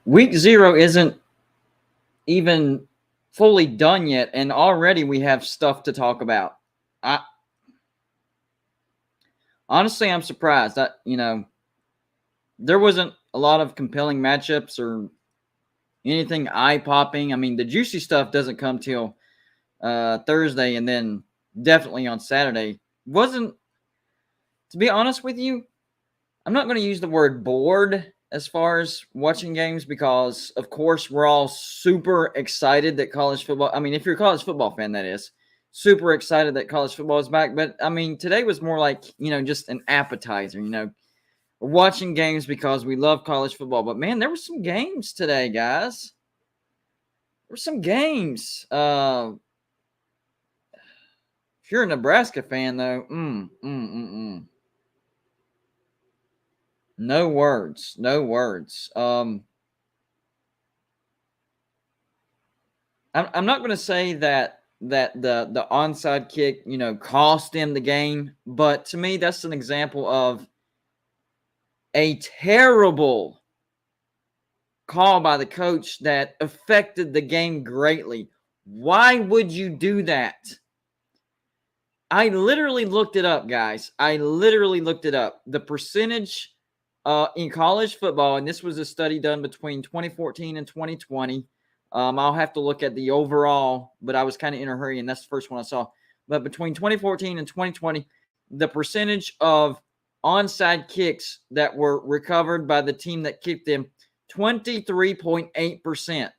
Week 0 isn't even fully done yet, and already we have stuff to talk about. I honestly, I'm surprised that there wasn't a lot of compelling matchups or anything eye-popping. I mean, the juicy stuff doesn't come till Thursday, and then definitely on Saturday. Wasn't, to be honest with you, I'm not going to use the word bored as far as watching games because, of course, we're all super excited that college football. I mean, if you're a college football fan, that is super excited that college football is back. But I mean, today was more like just an appetizer. We're watching games because we love college football. But man, there were some games today, guys. There were some games. If you're a Nebraska fan, though, no words. No words. I'm not going to say that the onside kick, cost them the game, but to me, that's an example of a terrible call by the coach that affected the game greatly. Why would you do that? I literally looked it up, guys. I literally looked it up. The percentage in college football, and this was a study done between 2014 and 2020. I'll have to look at the overall, but I was kind of in a hurry, and that's the first one I saw. But between 2014 and 2020, the percentage of onside kicks that were recovered by the team that kicked them, 23.8%.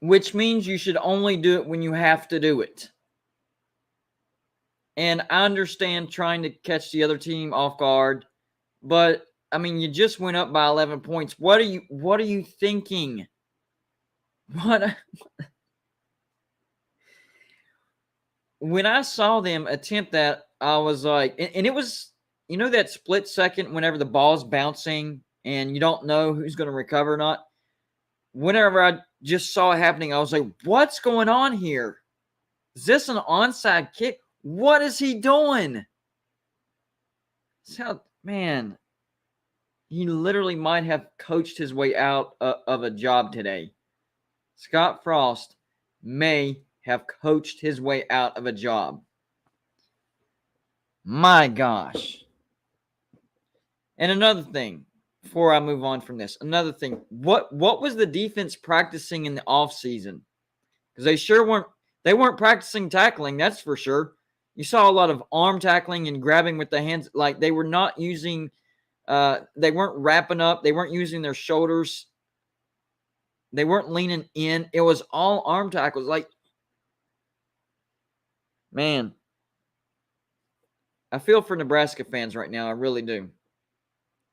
Which means you should only do it when you have to do it. And I understand trying to catch the other team off guard, but I mean, you just went up by 11 points. What are you thinking? When I saw them attempt that, I was like, and it was, that split second whenever the ball's bouncing and you don't know who's going to recover or not. Whenever I just saw it happening, I was like, what's going on here? Is this an onside kick? What is he doing? Man, he literally might have coached his way out of a job today. Scott Frost may have coached his way out of a job. My gosh. And another thing, before I move on from this, what was the defense practicing in the offseason? Because they weren't practicing tackling, that's for sure. You saw a lot of arm tackling and grabbing with the hands. Like, they were not using they weren't wrapping up. They weren't using their shoulders. They weren't leaning in. It was all arm tackles. Like, man, I feel for Nebraska fans right now. I really do.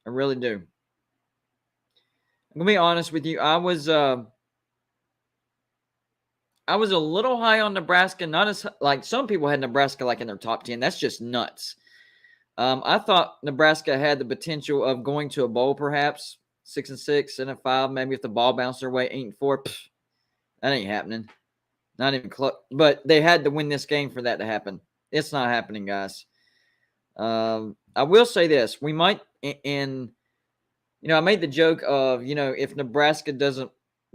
I really do. I'm going to be honest with you. I was a little high on Nebraska. Not as, like, some people had Nebraska like in their top 10. That's just nuts. I thought Nebraska had the potential of going to a bowl, perhaps 6-6, 7-5. Maybe if the ball bounced their way, 8-4. That ain't happening. Not even close. But they had to win this game for that to happen. It's not happening, guys. I will say this: we might, and I made the joke of if Nebraska doesn't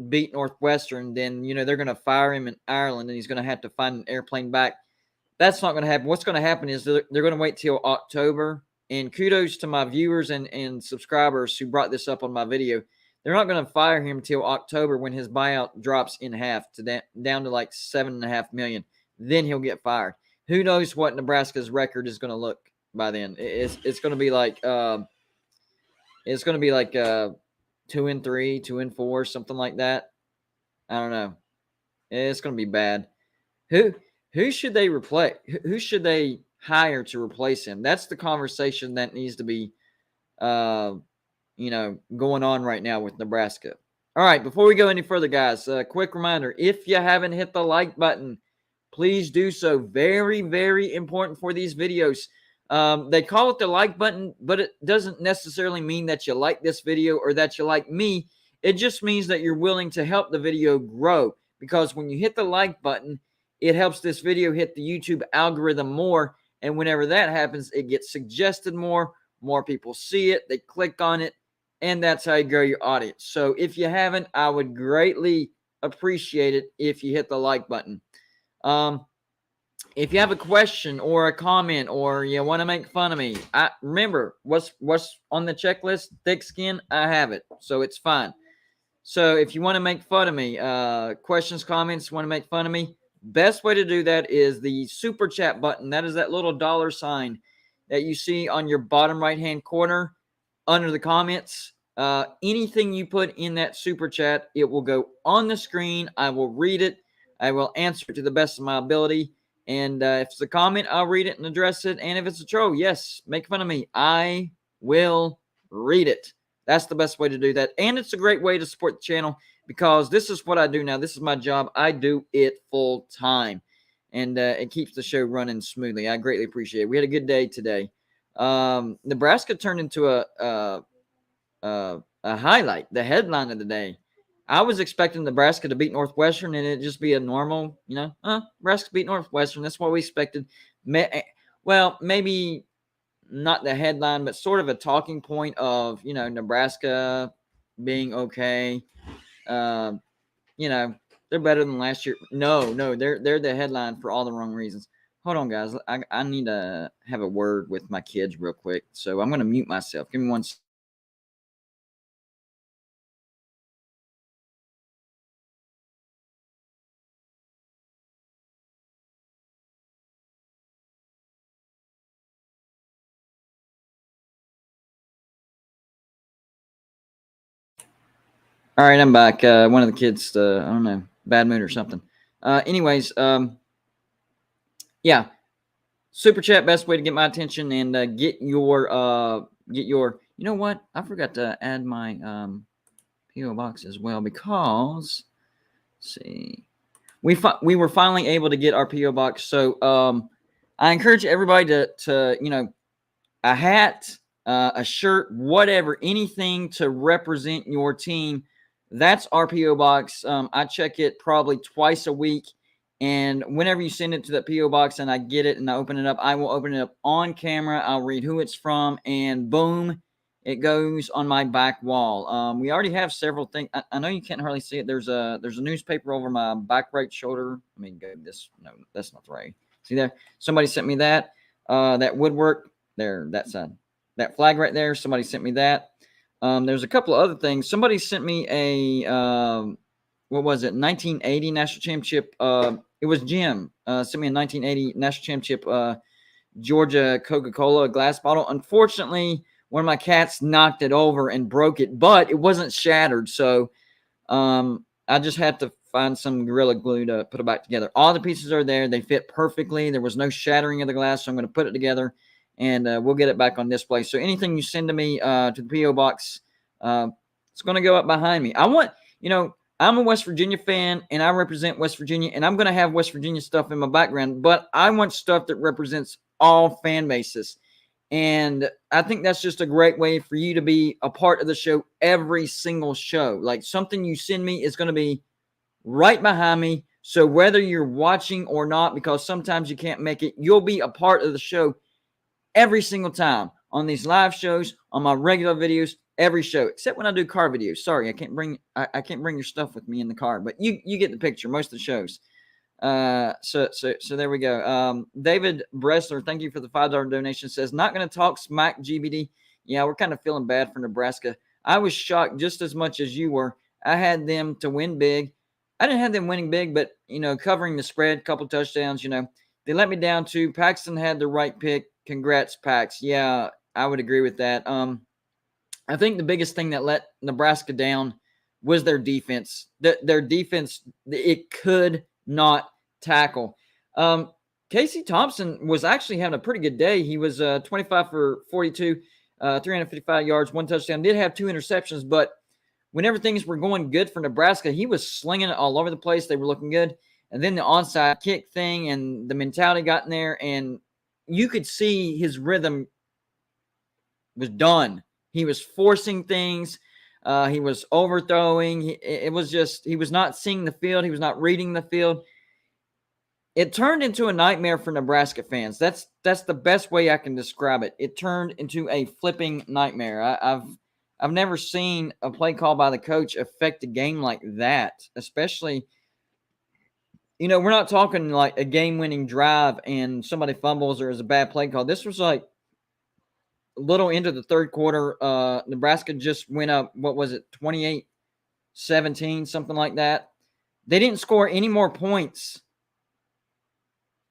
beat Northwestern, then they're going to fire him in Ireland, and he's going to have to find an airplane back. That's not going to happen. What's going to happen is they're going to wait till October. And kudos to my viewers and subscribers who brought this up on my video. They're not going to fire him till October when his buyout drops in half to down to like $7.5 million. Then he'll get fired. Who knows what Nebraska's record is going to look by then? It's going to be like 2-3, 2-4, something like that. I don't know. It's going to be bad. Who should they replace? Who should they hire to replace him? That's the conversation that needs to be, going on right now with Nebraska. All right, before we go any further, guys, a quick reminder. If you haven't hit the like button, please do so. Very, very important for these videos. They call it the like button, but it doesn't necessarily mean that you like this video or that you like me. It just means that you're willing to help the video grow, because when you hit the like button, it helps this video hit the YouTube algorithm more, and whenever that happens, it gets suggested more, more people see it, they click on it, and that's how you grow your audience. So if you haven't, I would greatly appreciate it if you hit the like button. If you have a question or a comment or you want to make fun of me, remember what's on the checklist, thick skin, I have it, so it's fine. So if you want to make fun of me, questions, comments, want to make fun of me, best way to do that is the super chat button. That is that little $ that you see on your bottom right hand corner under the comments. Anything you put in that super chat, it will go on the screen. I will read it. I will answer it to the best of my ability. And if it's a comment, I'll read it and address it. And if it's a troll, yes, make fun of me. I will read it. That's the best way to do that. And it's a great way to support the channel because this is what I do now. This is my job. I do it full time. And it keeps the show running smoothly. I greatly appreciate it. We had a good day today. Nebraska turned into a highlight, the headline of the day. I was expecting Nebraska to beat Northwestern and it just be a normal, Nebraska beat Northwestern. That's what we expected. Well, maybe not the headline, but sort of a talking point of, Nebraska being okay. They're better than last year. No, they're the headline for all the wrong reasons. Hold on, guys. I need to have a word with my kids real quick. So I'm going to mute myself. Give me one second. All right, I'm back. One of the kids, I don't know, bad mood or something. Anyways, yeah, super chat, best way to get my attention and get your. You know what? I forgot to add my PO box as well because, let's see, we were finally able to get our PO box. So I encourage everybody to a hat, a shirt, whatever, anything to represent your team. That's our PO box. I check it probably twice a week. And whenever you send it to the PO box and I get it and I open it up, I will open it up on camera. I'll read who it's from and boom, it goes on my back wall. We already have several things. I know you can't hardly see it. There's a newspaper over my back right shoulder. Let me go this. No, that's not right. See there? Somebody sent me that. That woodwork there, that side. That flag right there. Somebody sent me that. There's a couple of other things. Somebody sent me a what was it? 1980 national championship. It was Jim. Sent me a 1980 national championship Georgia Coca-Cola glass bottle. Unfortunately, one of my cats knocked it over and broke it, but it wasn't shattered. So I just had to find some Gorilla Glue to put it back together. All the pieces are there. They fit perfectly. There was no shattering of the glass, so I'm going to put it together, and we'll get it back on display. So anything you send to me to the P.O. Box, it's going to go up behind me. I'm a West Virginia fan, and I represent West Virginia, and I'm going to have West Virginia stuff in my background, but I want stuff that represents all fan bases. And I think that's just a great way for you to be a part of the show every single show. Like something you send me is going to be right behind me. So whether you're watching or not, because sometimes you can't make it, you'll be a part of the show every single time on these live shows, on my regular videos, every show, except when I do car videos. Sorry, I can't bring your stuff with me in the car, but you get the picture most of the shows. So there we go. David Bressler, thank you for the $5 donation. Says not going to talk smack GBD. Yeah, we're kind of feeling bad for Nebraska. I was shocked just as much as you were. I had them to win big. I didn't have them winning big, but covering the spread, couple touchdowns. They let me down too. Paxton had the right pick. Congrats, Pax. Yeah, I would agree with that. I think the biggest thing that let Nebraska down was their defense. Their defense, it could not tackle. Casey Thompson was actually having a pretty good day. He was 25 for 42, 355 yards, one touchdown. Did have 2 interceptions, but whenever things were going good for Nebraska, he was slinging it all over the place. They were looking good. And then the onside kick thing and the mentality got in there, and you could see his rhythm was done. He was forcing things. He was overthrowing. He was not seeing the field. He was not reading the field. it turned into a nightmare for Nebraska fans. That's the best way I can describe it. It turned into a flipping nightmare. I've never seen a play call by the coach affect a game like that, especially, we're not talking like a game-winning drive and somebody fumbles or is a bad play call. This was like a little into the third quarter. Nebraska just went up, 28-17, something like that. They didn't score any more points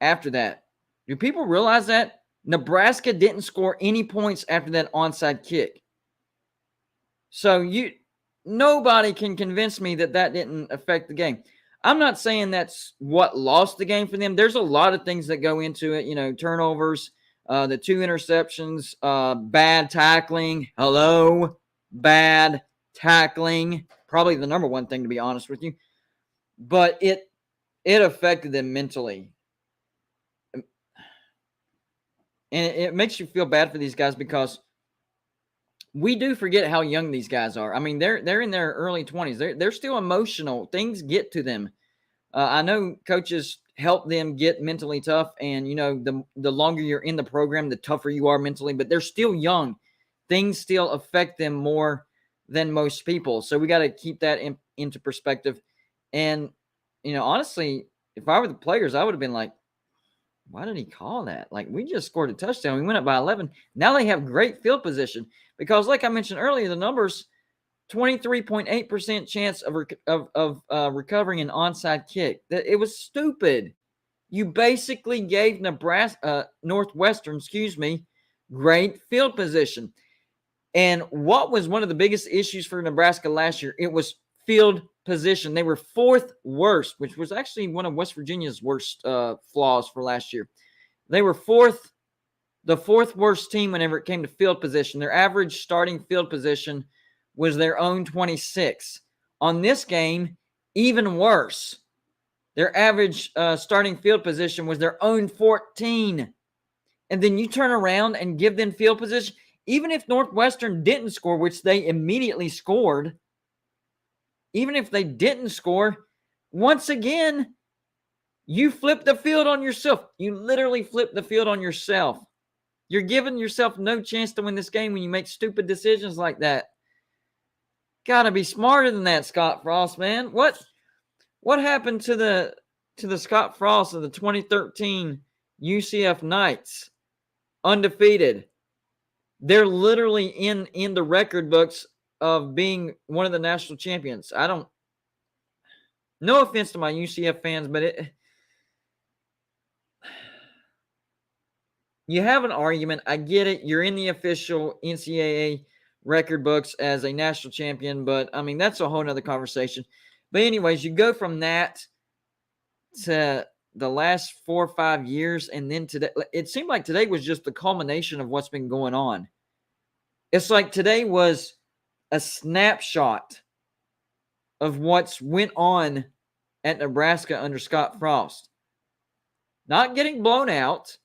after that. Do people realize that? Nebraska didn't score any points after that onside kick. So nobody can convince me that didn't affect the game. I'm not saying that's what lost the game for them. There's a lot of things that go into it, turnovers, the 2 interceptions, bad tackling. Hello, bad tackling. Probably the number one thing, to be honest with you. But it affected them mentally. And it makes you feel bad for these guys because we do forget how young these guys are. I mean, they're in their early 20s. They're still emotional. Things get to them. I know coaches help them get mentally tough, and the longer you're in the program, the tougher you are mentally. But they're still young. Things still affect them more than most people. So we got to keep that into perspective. And honestly, if I were the players, I would have been like, why did he call that? Like, we just scored a touchdown. We went up by 11. Now they have great field position because, like I mentioned earlier, the numbers, 23.8% chance of recovering an onside kick. It was stupid. You basically gave Northwestern, great field position. And what was one of the biggest issues for Nebraska last year? It was field position. They were 4th worst, which was actually one of West Virginia's worst flaws for last year. They were the 4th worst team whenever it came to field position. Their average starting field position was their own 26. On this game, even worse. Their average starting field position was their own 14. And then you turn around and give them field position. Even if Northwestern didn't score, which they immediately scored, even if they didn't score, once again, you flip the field on yourself. You literally flip the field on yourself. You're giving yourself no chance to win this game when you make stupid decisions like that. Gotta be smarter than that, Scott Frost, man. What happened to the Scott Frost of the 2013 UCF Knights? Undefeated. They're literally in the record books of being one of the national champions. No offense to my UCF fans, but you have an argument. I get it. You're in the official NCAA record books as a national champion, but I mean, that's a whole nother conversation. But anyways, you go from that to the last 4 or 5 years, and then today, it seemed like today was just the culmination of what's been going on. It's like today was a snapshot of what's went on at Nebraska under Scott Frost. Not getting blown out,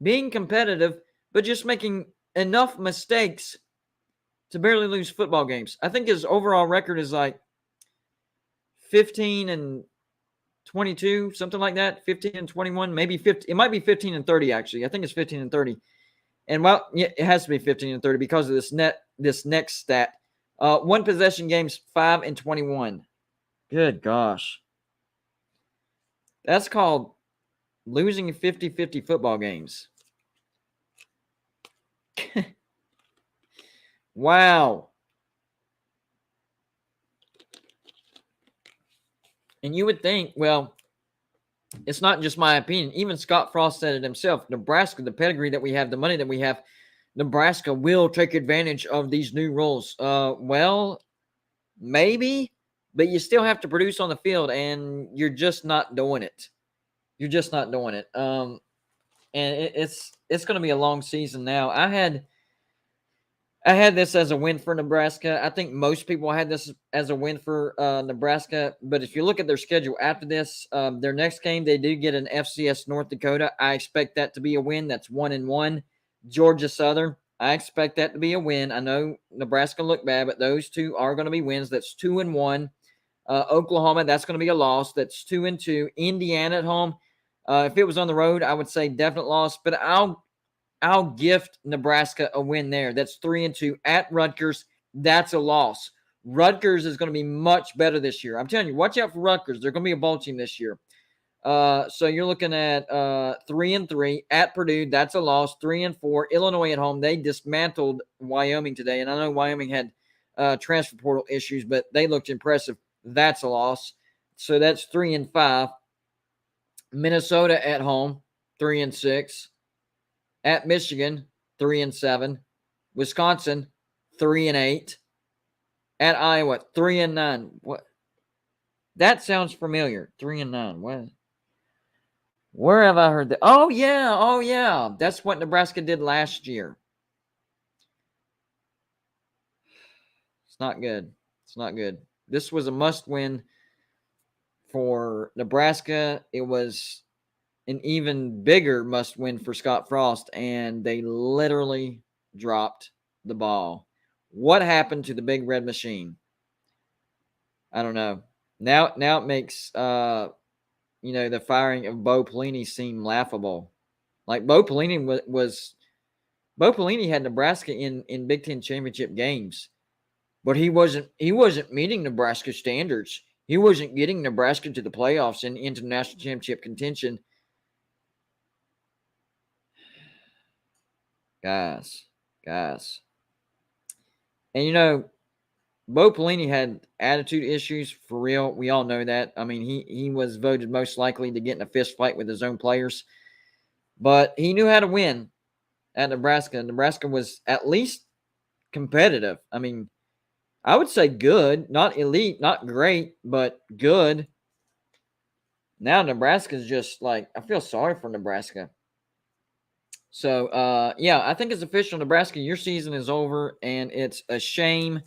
being competitive, but just making enough mistakes to barely lose football games. I think his overall record is like 15-22, something like that. 15-21, maybe 50. It might be 15-30 actually. I think it's 15-30. And it has to be 15-30 because of this next stat. 1 possession games, 5-21. Good gosh. That's called losing 50-50 football games. Wow. And you would think, well, it's not just my opinion. Even Scott Frost said it himself. Nebraska, the pedigree that we have, the money that we have, Nebraska will take advantage of these new rules. Well, maybe, but you still have to produce on the field, and you're just not doing it. You're just not doing it. And it's going to be a long season now. I had this as a win for Nebraska. I think most people had this as a win for Nebraska. But if you look at their schedule after this, their next game, they do get an FCS North Dakota. I expect that to be a win. That's 1-1. Georgia Southern, I expect that to be a win. I know Nebraska looked bad, but those two are going to be wins. That's 2-1. Oklahoma, that's going to be a loss. That's 2-2. Indiana at home. If it was on the road, I would say definite loss, but I'll gift Nebraska a win there. That's 3-2 at Rutgers. That's a loss. Rutgers is going to be much better this year. I'm telling you, watch out for Rutgers. They're going to be a bowl team this year. So you're looking at 3-3 at Purdue. That's a loss. 3-4 Illinois at home. They dismantled Wyoming today, and I know Wyoming had transfer portal issues, but they looked impressive. That's a loss. So that's 3-5. Minnesota at home, 3-6. At Michigan, 3-7. Wisconsin, 3-8. At Iowa, 3-9. What? That sounds familiar. 3-9. What? Where have I heard that? Oh yeah. That's what Nebraska did last year. It's not good. It's not good. This was a must-win for Nebraska. It was an even bigger must-win for Scott Frost, and they literally dropped the ball. What happened to the Big Red Machine? I don't know. Now it makes the firing of Bo Pelini seem laughable. Like Bo Pelini Bo Pelini had Nebraska in Big Ten championship games, but he wasn't meeting Nebraska standards. He wasn't getting Nebraska to the playoffs and into national championship contention. Guys. And Bo Pelini had attitude issues for real. We all know that. I mean, he was voted most likely to get in a fist fight with his own players. But he knew how to win at Nebraska. Nebraska was at least competitive. I mean, I would say good, not elite, not great, but good. Now Nebraska's just like, I feel sorry for Nebraska. So, I think it's official. Nebraska, your season is over, and it's a shame.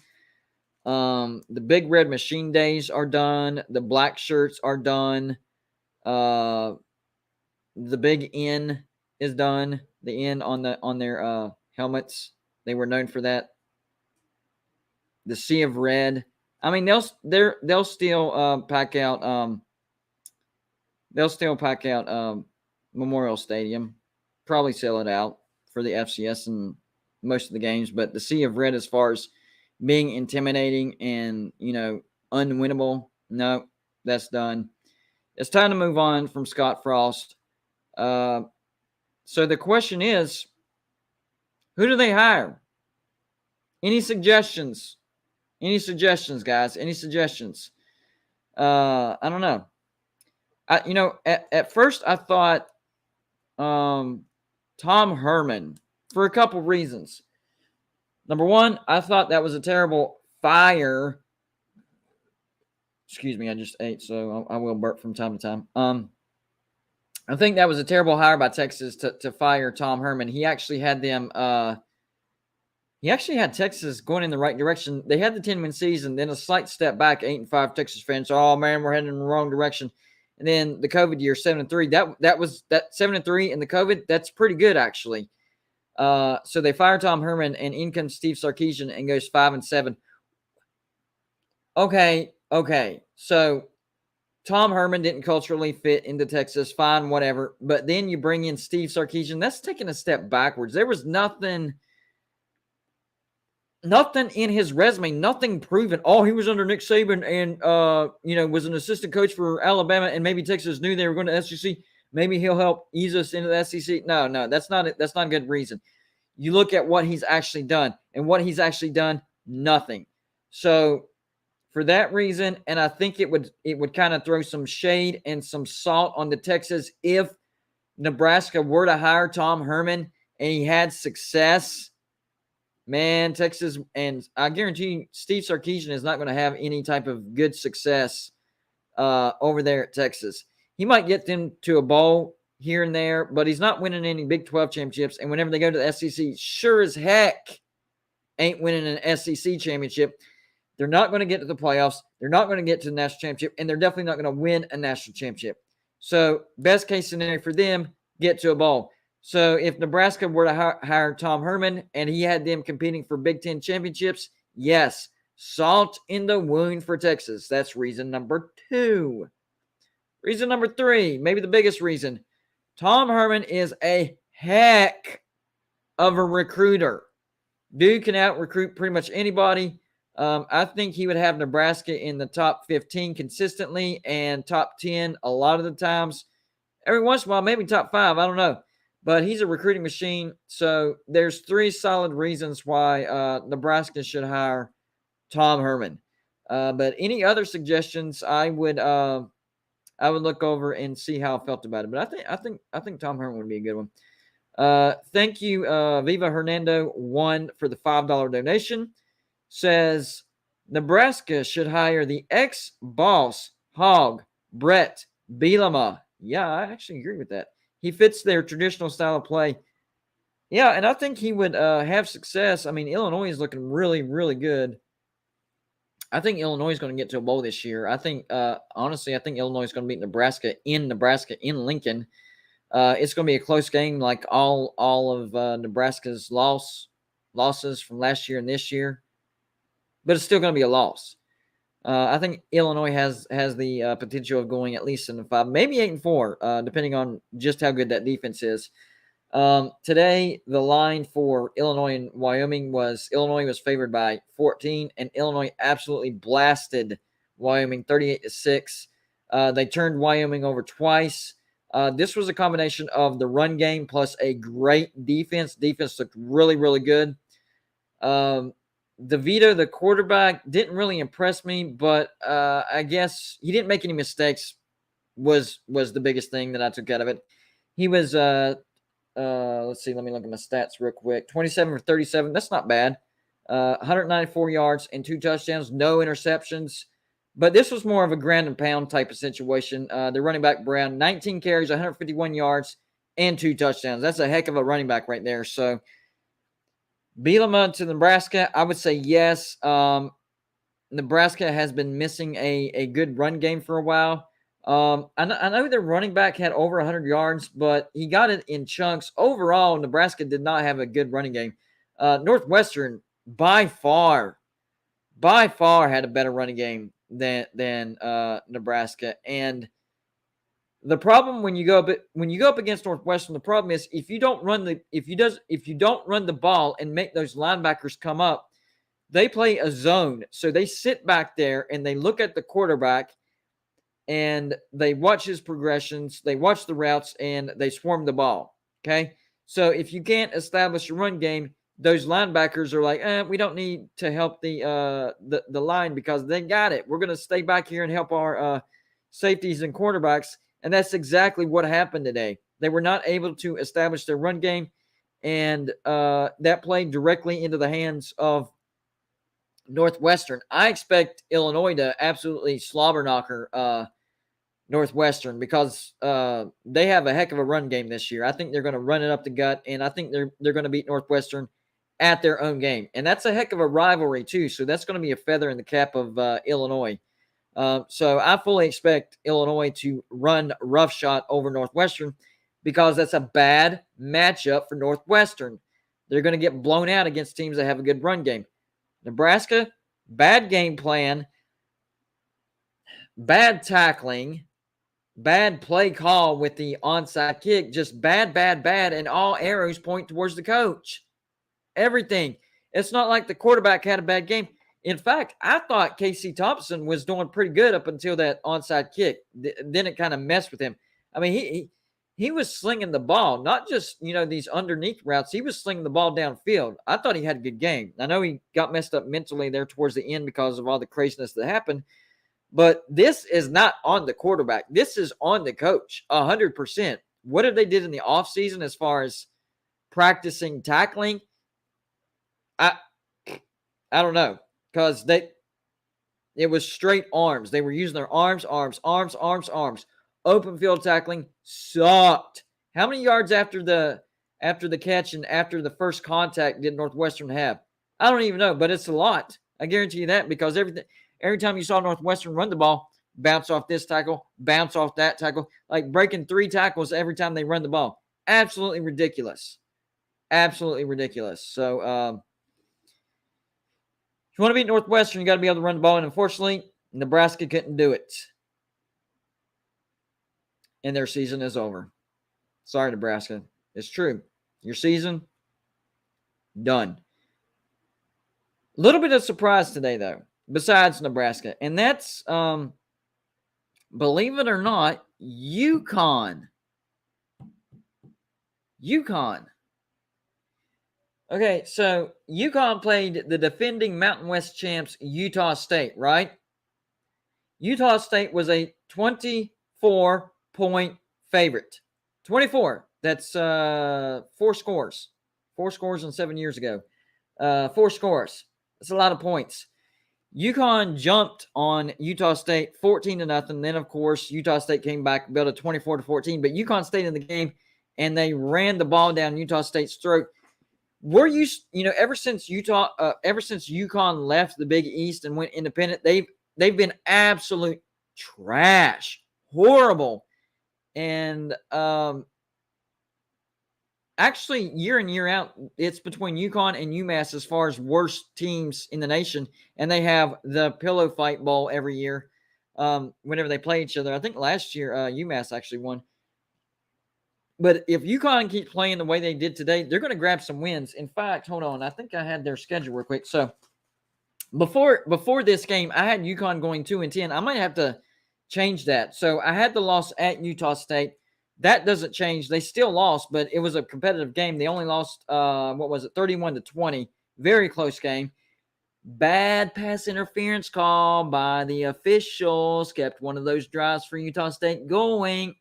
The Big Red Machine days are done. The black shirts are done. The Big N is done. The N on their helmets. They were known for that. The Sea of Red. I mean, they'll still pack out. They'll still pack out Memorial Stadium. Probably sell it out for the FCS and most of the games. But the Sea of Red, as far as being intimidating and, unwinnable, no, that's done. It's time to move on from Scott Frost. So the question is, who do they hire? Any suggestions? Guys? Any suggestions? I don't know. At first I thought Tom Herman, for a couple reasons. Number one, I thought that was a terrible fire. Excuse me, I just ate, so I will burp from time to time. I think that was a terrible hire by Texas to fire Tom Herman. He actually had them. He actually had Texas going in the right direction. They had the 10-win season, then a slight step back. 8-5 Texas fans. Oh man, we're heading in the wrong direction. And then the COVID year, 7-3. That was that 7-3 in the COVID. That's pretty good actually. So they fire Tom Herman, and in comes Steve Sarkisian and goes 5-7. Okay. So Tom Herman didn't culturally fit into Texas. Fine, whatever. But then you bring in Steve Sarkisian. That's taking a step backwards. There was nothing in his resume, nothing proven. Oh, he was under Nick Saban and, was an assistant coach for Alabama, and maybe Texas knew they were going to SEC. Maybe he'll help ease us into the SEC. No, that's not a good reason. You look at what he's actually done, and what he's actually done, nothing. So for that reason, and I think it would kind of throw some shade and some salt on the Texas if Nebraska were to hire Tom Herman and he had success. Man, Texas, and I guarantee you, Steve Sarkisian is not going to have any type of good success over there at Texas. He might get them to a bowl here and there, but he's not winning any Big 12 championships. And whenever they go to the SEC, sure as heck ain't winning an SEC championship. They're not going to get to the playoffs. They're not going to get to the national championship, and they're definitely not going to win a national championship. So best case scenario for them, get to a bowl. So if Nebraska were to hire Tom Herman and he had them competing for Big Ten championships, yes, salt in the wound for Texas. That's reason number 2. Reason number 3, maybe the biggest reason. Tom Herman is a heck of a recruiter. Dude can out-recruit pretty much anybody. I think he would have Nebraska in the top 15 consistently and top 10 a lot of the times. Every once in a while, maybe top 5. I don't know. But he's a recruiting machine. So there's 3 solid reasons why Nebraska should hire Tom Herman. But any other suggestions, I would look over and see how I felt about it. But I think Tom Herman would be a good one. Thank you, Viva Hernando 1 for the $5 donation. Says Nebraska should hire the ex-boss hog Brett Bielema. Yeah, I actually agree with that. He fits their traditional style of play. Yeah, and I think he would have success. I mean, Illinois is looking really, really good. I think Illinois is going to get to a bowl this year. I think, honestly, I think Illinois is going to beat Nebraska in Lincoln. It's going to be a close game, like all of Nebraska's losses from last year and this year, but it's still going to be a loss. I think Illinois has the potential of going at least 7-5, maybe 8-4, depending on just how good that defense is. Today, the line for Illinois and Wyoming was Illinois was favored by 14, and Illinois absolutely blasted Wyoming 38-6. They turned Wyoming over twice. This was a combination of the run game plus a great defense. Defense looked really, really good. DeVito, the quarterback, didn't really impress me, but I guess he didn't make any mistakes was the biggest thing that I took out of it. He was, let's see, let me look at my stats real quick. 27 for 37, that's not bad. 194 yards and 2 touchdowns, no interceptions. But this was more of a ground and pound type of situation. The running back, Brown, 19 carries, 151 yards, and 2 touchdowns. That's a heck of a running back right there. So, Bielema to Nebraska, I would say yes. Nebraska has been missing a good run game for a while. I know their running back had over 100 yards, but he got it in chunks. Overall, Nebraska did not have a good running game. Northwestern, by far had a better running game than Nebraska. And the problem when you go up against Northwestern, the problem is if you don't run the ball and make those linebackers come up, they play a zone. So they sit back there and they look at the quarterback and they watch his progressions, they watch the routes, and they swarm the ball. Okay? So if you can't establish a run game, those linebackers are like, we don't need to help the line because they got it. We're going to stay back here and help our safeties and quarterbacks. And that's exactly what happened today. They were not able to establish their run game, and that played directly into the hands of Northwestern. I expect Illinois to absolutely slobber knocker Northwestern because they have a heck of a run game this year. I think they're going to run it up the gut, and I think they're going to beat Northwestern at their own game. And that's a heck of a rivalry too, so that's going to be a feather in the cap of Illinois. So I fully expect Illinois to run roughshod over Northwestern because that's a bad matchup for Northwestern. They're going to get blown out against teams that have a good run game. Nebraska, bad game plan, bad tackling, bad play call with the onside kick, just bad, and all arrows point towards the coach. Everything. It's not like the quarterback had a bad game. In fact, I thought Casey Thompson was doing pretty good up until that onside kick. Then it kind of messed with him. I mean, he was slinging the ball, not just, these underneath routes. He was slinging the ball downfield. I thought he had a good game. I know he got messed up mentally there towards the end because of all the craziness that happened. But this is not on the quarterback. This is on the coach, 100%. What have they did in the offseason as far as practicing tackling? I don't know. Because it was straight arms. They were using their arms. Open field tackling sucked. How many yards after the catch and after the first contact did Northwestern have? I don't even know, but it's a lot. I guarantee you that because every time you saw Northwestern run the ball, bounce off this tackle, bounce off that tackle, like breaking 3 tackles every time they run the ball. Absolutely ridiculous. Absolutely ridiculous. So, if you want to beat Northwestern, you got to be able to run the ball. And unfortunately, Nebraska couldn't do it. And their season is over. Sorry, Nebraska. It's true. Your season, done. A little bit of surprise today, though, besides Nebraska. And that's, believe it or not, UConn. UConn. Okay, so UConn played the defending Mountain West champs, Utah State, right? Utah State was a 24-point favorite. 24. That's 4 scores. 4 scores in 7 years ago. 4 scores. That's a lot of points. UConn jumped on Utah State 14-0. Then, of course, Utah State came back, built a 24-14. But UConn stayed in the game, and they ran the ball down Utah State's throat. Were you, ever since UConn left the Big East and went independent, they've been absolute trash, horrible, and actually, year in, year out, it's between UConn and UMass as far as worst teams in the nation, and they have the Pillow Fight Bowl every year whenever they play each other. I think last year UMass actually won. But if UConn keeps playing the way they did today, they're going to grab some wins. In fact, hold on. I think I had their schedule real quick. So before this game, I had UConn going 2-10. I might have to change that. So I had the loss at Utah State. That doesn't change. They still lost, but it was a competitive game. They only lost, 31-20. Very close game. Bad pass interference call by the officials. Kept one of those drives for Utah State going.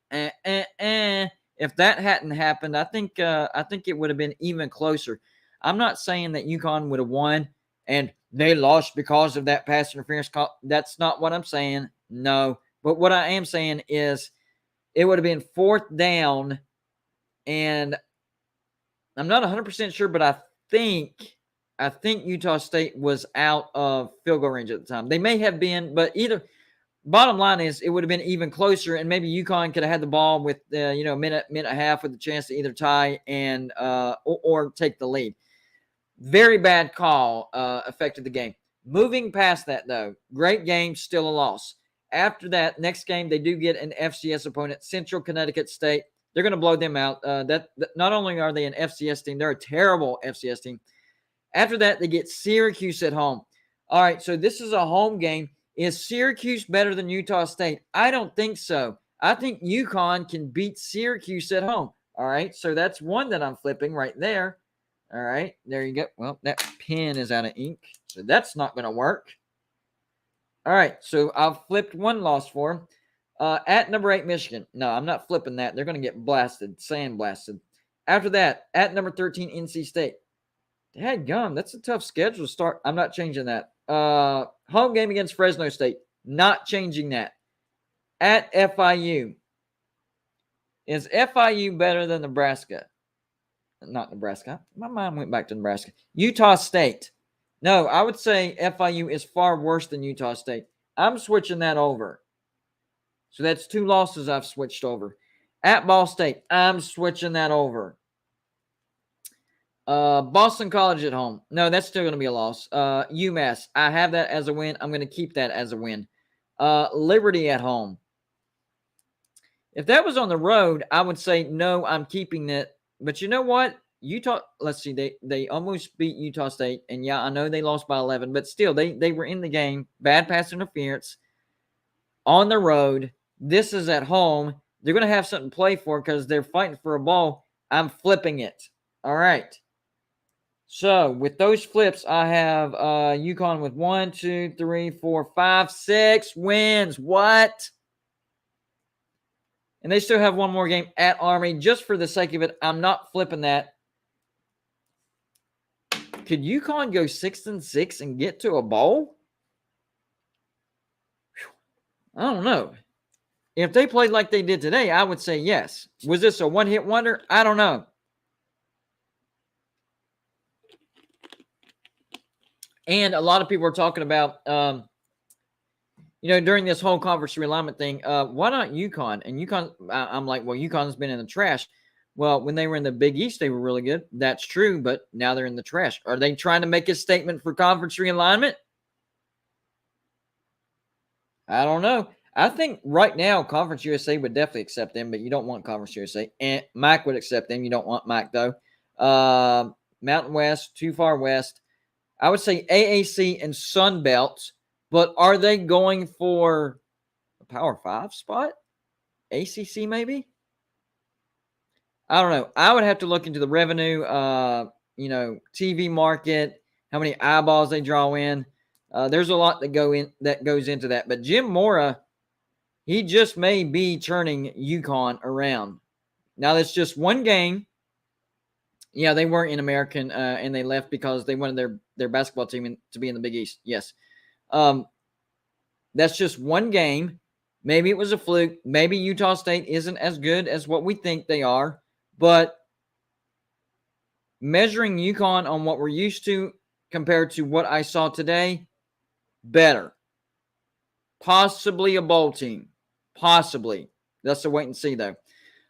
If that hadn't happened, I think it would have been even closer. I'm not saying that UConn would have won and they lost because of that pass interference call. That's not what I'm saying. No. But what I am saying is it would have been 4th down, and I'm not 100% sure, but I think Utah State was out of field goal range at the time. They may have been, but either – bottom line is it would have been even closer, and maybe UConn could have had the ball with a minute and a half with a chance to either tie and or take the lead. Very bad call affected the game. Moving past that, though, great game, still a loss. After that, next game, they do get an FCS opponent, Central Connecticut State. They're going to blow them out. That not only are they an FCS team, they're a terrible FCS team. After that, they get Syracuse at home. All right, so this is a home game. Is Syracuse better than Utah State? I don't think so. I think UConn can beat Syracuse at home. All right, so that's one that I'm flipping right there. All right, there you go. Well, that pen is out of ink, so that's not going to work. All right, so I've flipped one loss for them. At number 8, Michigan. No, I'm not flipping that. They're going to get blasted, sandblasted. After that, at number 13, NC State. Dadgum, that's a tough schedule to start. I'm not changing that. Home game against Fresno State. Not changing that. At FIU. Is FIU better than Nebraska? Not Nebraska. My mind went back to Nebraska. Utah State. No, I would say FIU is far worse than Utah State. I'm switching that over. So that's 2 losses I've switched over. At Ball State, I'm switching that over. Boston College at home. No, that's still going to be a loss. UMass, I have that as a win. I'm going to keep that as a win. Liberty at home. If that was on the road, I would say, no, I'm keeping it. But you know what? Utah, let's see, they almost beat Utah State. And, yeah, I know they lost by 11. But still, they were in the game. Bad pass interference. On the road. This is at home. They're going to have something to play for because they're fighting for a ball. I'm flipping it. All right. So, with those flips, I have UConn with 1, 2, 3, 4, 5, 6 wins. What? And they still have one more game at Army. Just for the sake of it, I'm not flipping that. Could UConn go 6-6 and get to a bowl? I don't know. If they played like they did today, I would say yes. Was this a one-hit wonder? I don't know. And a lot of people are talking about, during this whole conference realignment thing, why not UConn? And UConn, I'm like, well, UConn's been in the trash. Well, when they were in the Big East, they were really good. That's true, but now they're in the trash. Are they trying to make a statement for conference realignment? I don't know. I think right now Conference USA would definitely accept them, but you don't want Conference USA. And MAC would accept them. You don't want MAC though. Mountain West, too far west. I would say AAC and Sun Belt, but are they going for a Power 5 spot? ACC maybe? I don't know. I would have to look into the revenue, TV market, how many eyeballs they draw in. There's a lot that goes into that. But Jim Mora, he just may be turning UConn around. Now that's just one game. Yeah, they weren't in American, and they left because they wanted their basketball team to be in the Big East. Yes, that's just one game. Maybe it was a fluke. Maybe Utah State isn't as good as what we think they are. But measuring UConn on what we're used to compared to what I saw today, better. Possibly a bowl team. Possibly. That's a wait and see, though.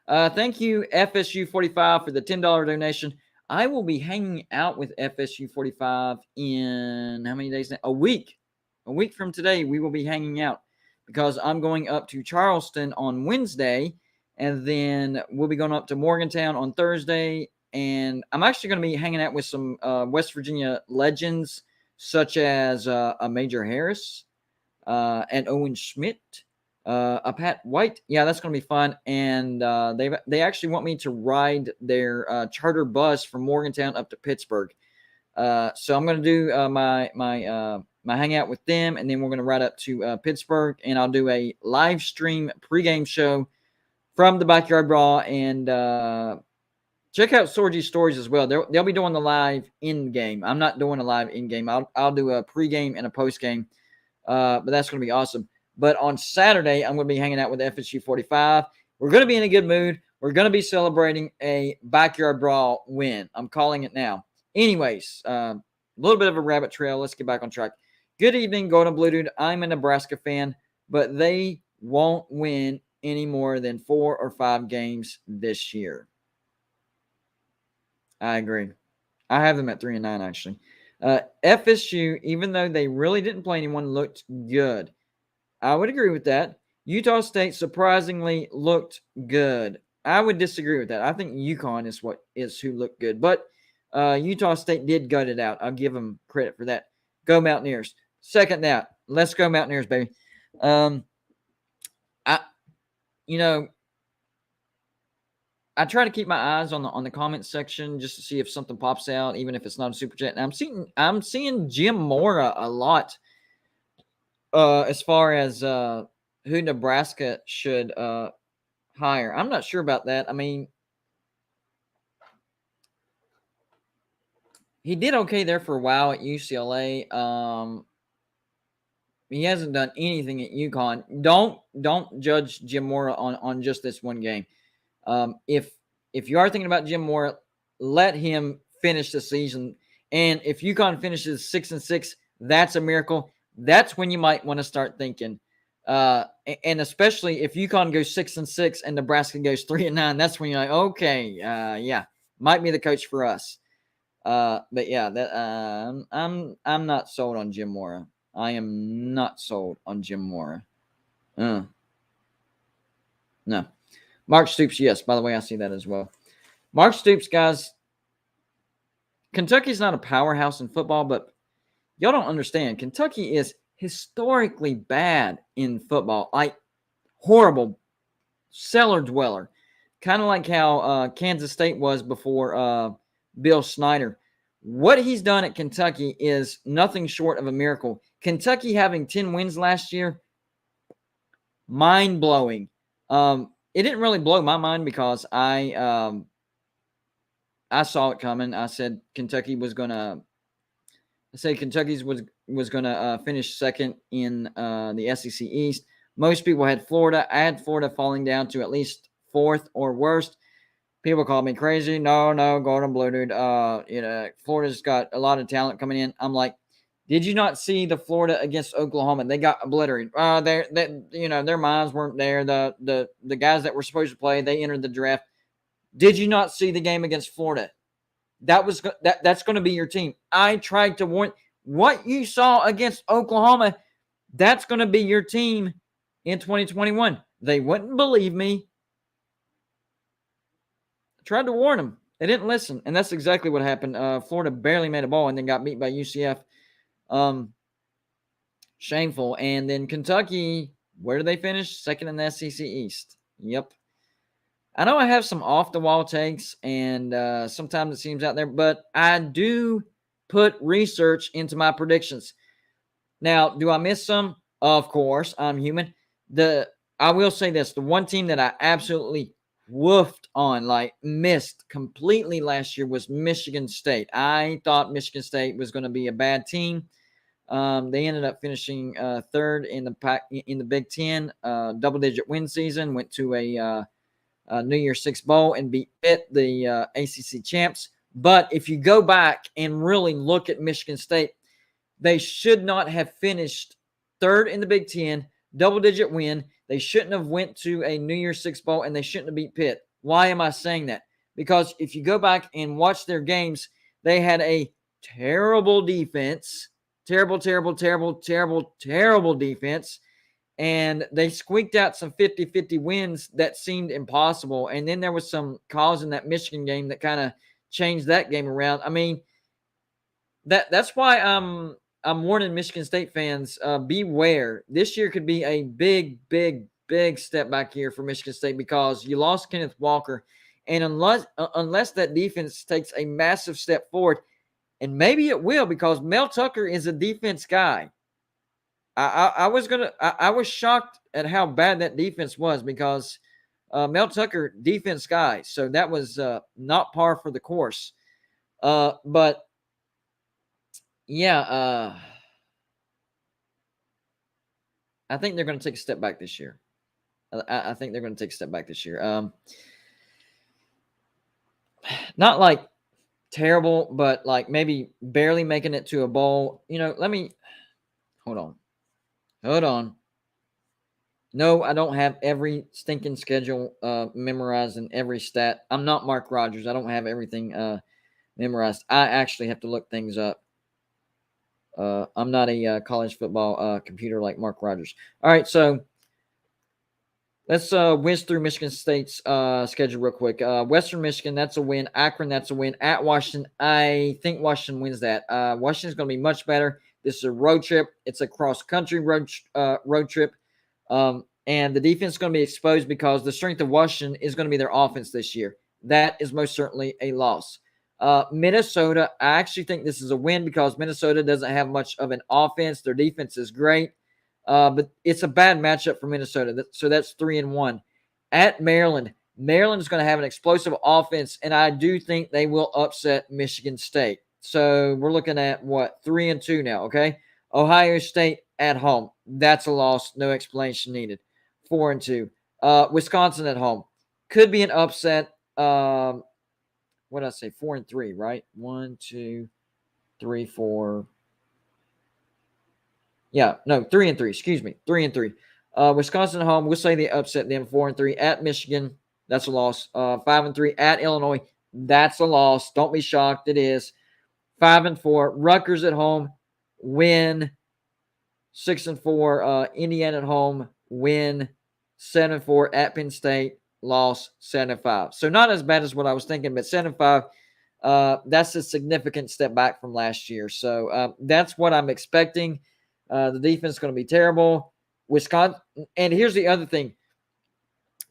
Thank you, FSU 45, for the $10 donation. I will be hanging out with FSU 45 in how many days now? A week. A week from today, we will be hanging out because I'm going up to Charleston on Wednesday, and then we'll be going up to Morgantown on Thursday. And I'm actually going to be hanging out with some West Virginia legends, such as a Major Harris and Owen Schmidt. A Pat White. Yeah, that's going to be fun. And they actually want me to ride their charter bus from Morgantown up to Pittsburgh. So I'm going to do my hangout with them, and then we're going to ride up to Pittsburgh, and I'll do a live stream pregame show from the Backyard Brawl. And check out Sorgy's stories as well. They'll be doing the live in game. I'm not doing a live in game. I'll do a pregame and a postgame. But that's going to be awesome. But on Saturday, I'm going to be hanging out with FSU 45. We're going to be in a good mood. We're going to be celebrating a Backyard Brawl win. I'm calling it now. Anyways, a little bit of a rabbit trail. Let's get back on track. Good evening, Golden Blue Dude. I'm a Nebraska fan, but they won't win any more than 4 or 5 games this year. I agree. I have them at 3-9, actually. FSU, even though they really didn't play anyone, looked good. I would agree with that. Utah State surprisingly looked good. I would disagree with that. I think UConn is who looked good. But Utah State did gut it out. I'll give them credit for that. Go Mountaineers. Second that. Let's go Mountaineers, baby. I try to keep my eyes on the comments section just to see if something pops out, even if it's not a super chat. And I'm seeing Jim Mora a lot. As far as who Nebraska should hire. I'm not sure about that. I mean, he did okay there for a while at UCLA. He hasn't done anything at UConn. Don't judge Jim Mora on just this one game. If you are thinking about Jim Mora, let him finish the season. And if UConn finishes 6-6, that's a miracle. That's when you might want to start thinking. And especially if UConn goes 6-6 and Nebraska goes 3-9, that's when you're like, okay, yeah, might be the coach for us. But yeah, that I'm not sold on Jim Mora. I am not sold on Jim Mora. No. Mark Stoops, yes. By the way, I see that as well. Mark Stoops, guys, Kentucky's not a powerhouse in football, but y'all don't understand. Kentucky is historically bad in football, like horrible, cellar dweller, kind of like how Kansas State was before Bill Snyder. What he's done at Kentucky is nothing short of a miracle. Kentucky having 10 wins last year, mind-blowing. It didn't really blow my mind because I saw it coming. I said Kentucky was going to finish second in the SEC East. Most people had Florida. I had Florida falling down to at least 4th or worst. People call me crazy. No, Golden Blue Dude. Florida's got a lot of talent coming in. I'm like, did you not see the Florida against Oklahoma? They got obliterated. Their minds weren't there. The guys that were supposed to play, they entered the draft. Did you not see the game against Florida? That's going to be your team. I tried to warn what you saw against Oklahoma. That's going to be your team in 2021. They wouldn't believe me. I tried to warn them. They didn't listen, and that's exactly what happened. Florida barely made a ball and then got beat by UCF. Shameful. And then Kentucky, where did they finish? Second in the SEC East. Yep. I know I have some off-the-wall takes, and sometimes it seems out there, but I do put research into my predictions. Now, do I miss some? Of course, I'm human. I will say this. The one team that I absolutely woofed on, like missed completely last year, was Michigan State. I thought Michigan State was going to be a bad team. They ended up finishing third in the Big Ten, double-digit win season, went to a New Year's Six Bowl and beat Pitt, the ACC champs. But if you go back and really look at Michigan State, they should not have finished third in the Big Ten, double-digit win. They shouldn't have went to a New Year's Six Bowl, and they shouldn't have beat Pitt. Why am I saying that? Because if you go back and watch their games, they had a terrible defense, terrible defense, and they squeaked out some 50-50 wins that seemed impossible. And then there was some calls in that Michigan game that kind of changed that game around. I mean, that's why I'm warning Michigan State fans, beware. This year could be a big step back here for Michigan State because you lost Kenneth Walker. And unless that defense takes a massive step forward, and maybe it will because Mel Tucker is a defense guy. I was shocked at how bad that defense was because Mel Tucker, defense guy. So that was not par for the course. But yeah, I think they're going to take a step back this year. I think they're going to take a step back this year. Not like terrible, but like maybe barely making it to a bowl. Let me hold on. No, I don't have every stinking schedule memorized and every stat. I'm not Mark Rogers. I don't have everything memorized. I actually have to look things up. I'm not a college football computer like Mark Rogers. All right, so let's whiz through Michigan State's schedule real quick. Western Michigan, that's a win. Akron, that's a win. At Washington, I think Washington wins that. Washington's going to be much better. This is a road trip. It's a cross-country road trip. And the defense is going to be exposed because the strength of Washington is going to be their offense this year. That is most certainly a loss. Minnesota, I actually think this is a win because Minnesota doesn't have much of an offense. Their defense is great. But it's a bad matchup for Minnesota. So that's 3-1. At Maryland, Maryland is going to have an explosive offense, and I do think they will upset Michigan State. So we're looking at, 3-2 now, okay? Ohio State at home. That's a loss. No explanation needed. 4-2. Wisconsin at home. Could be an upset. What did I say? 4-3, right? 1, 2, 3, 4. Yeah, no, 3-3. Excuse me, 3-3. Wisconsin at home. We'll say they upset them. 4-3 at Michigan. That's a loss. 5-3 at Illinois. That's a loss. Don't be shocked. It is. 5-4. Rutgers at home. Win. 6-4. Indiana at home. Win. 7-4 at Penn State. Loss. 7-5. So not as bad as what I was thinking, but 7-5. That's a significant step back from last year. So that's what I'm expecting. The defense is going to be terrible. Wisconsin, and here's the other thing.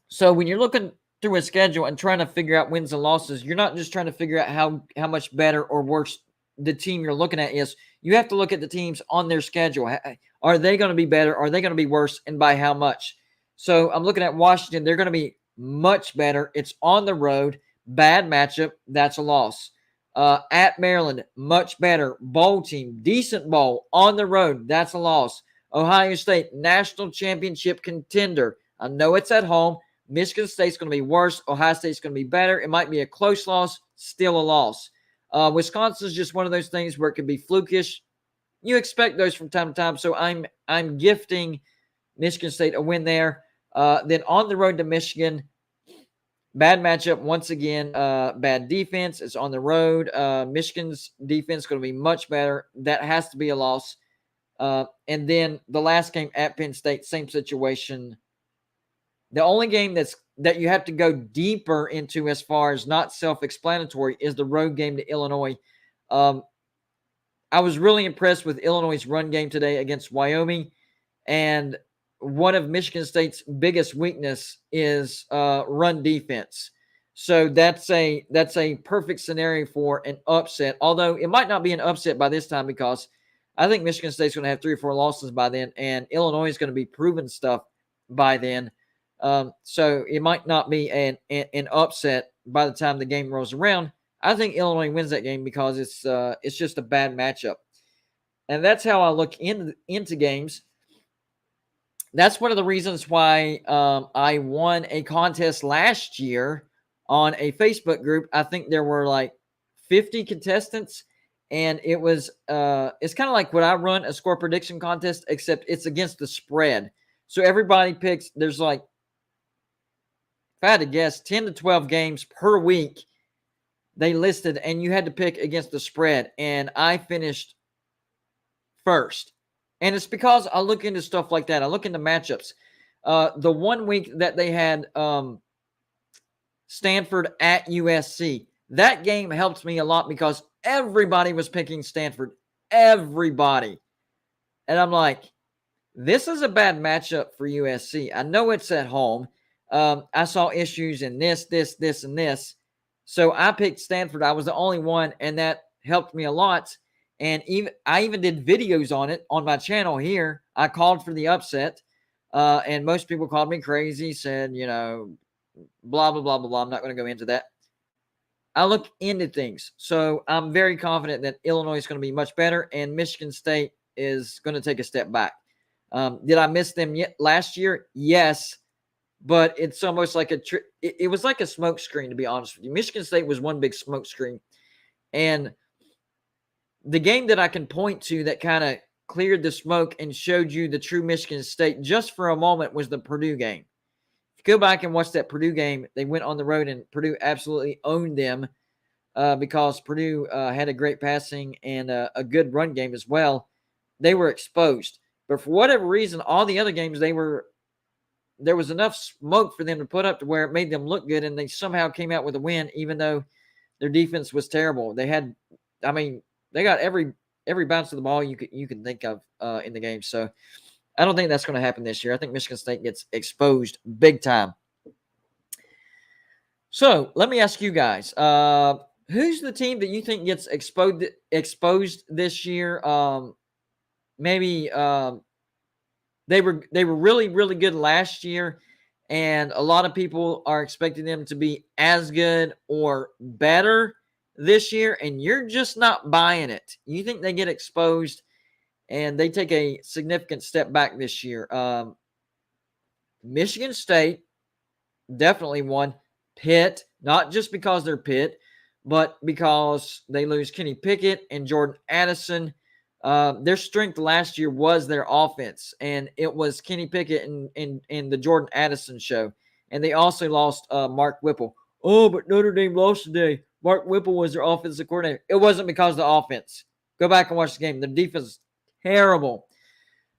So when you're looking through a schedule and trying to figure out wins and losses, you're not just trying to figure out how much better or worse the team you're looking at is. You have to look at the teams on their schedule. Are they going to be better? Are they going to be worse? And by how much? So I'm looking at Washington. They're going to be much better. It's on the road. Bad matchup. That's a loss. At Maryland, much better. Bowl team, decent bowl on the road. That's a loss. Ohio State, national championship contender. I know it's at home. Michigan State's going to be worse. Ohio State's going to be better. It might be a close loss, still a loss. Wisconsin's just one of those things where it could be flukish. You expect those from time to time. So I'm gifting Michigan State a win there. Then on the road to Michigan, bad matchup once again. Bad defense. It's on the road. Michigan's defense is going to be much better. That has to be a loss. And then the last game at Penn State, same situation. The only game that you have to go deeper into as far as not self-explanatory is the road game to Illinois. I was really impressed with Illinois' run game today against Wyoming. And one of Michigan State's biggest weakness is run defense. So that's a perfect scenario for an upset. Although it might not be an upset by this time because I think Michigan State's going to have 3 or 4 losses by then, and Illinois is going to be proving stuff by then. So it might not be an upset by the time the game rolls around. I think Illinois wins that game because it's just a bad matchup, and that's how I look into games. That's one of the reasons why I won a contest last year on a Facebook group. I think there were like 50 contestants, and it was it's kind of like when I run a score prediction contest, except it's against the spread. So everybody picks. There's like, if I had to guess, 10 to 12 games per week they listed, and you had to pick against the spread. And I finished first. And it's because I look into stuff like that. I look into matchups. The 1 week that they had Stanford at USC, that game helped me a lot because everybody was picking Stanford. Everybody. And I'm like, this is a bad matchup for USC. I know it's at home. I saw issues in this, and this. So I picked Stanford. I was the only one, and that helped me a lot. And I even did videos on it on my channel here. I called for the upset, and most people called me crazy, said, blah, blah, blah, blah, blah. I'm not going to go into that. I look into things. So I'm very confident that Illinois is going to be much better, and Michigan State is going to take a step back. Did I miss them last year? Yes. But it's almost like it was like a smoke screen, to be honest with you. Michigan State was one big smoke screen. And the game that I can point to that kind of cleared the smoke and showed you the true Michigan State just for a moment was the Purdue game. If you go back and watch that Purdue game, they went on the road and Purdue absolutely owned them because Purdue had a great passing and a good run game as well. They were exposed. But for whatever reason, all the other games, there was enough smoke for them to put up to where it made them look good, and they somehow came out with a win, even though their defense was terrible. They got every bounce of the ball you can think of in the game. So I don't think that's going to happen this year. I think Michigan State gets exposed big time. So let me ask you guys, who's the team that you think gets exposed this year? Maybe they were really, really good last year, and a lot of people are expecting them to be as good or better this year, and you're just not buying it. You think they get exposed and they take a significant step back this year. Michigan State, definitely one. Pitt, not just because they're Pitt, but because they lose Kenny Pickett and Jordan Addison. Their strength last year was their offense, and it was Kenny Pickett and the Jordan Addison show. And they also lost Mark Whipple. Oh, but Notre Dame lost today. Mark Whipple was their offensive coordinator. It wasn't because of the offense. Go back and watch the game. The defense is terrible.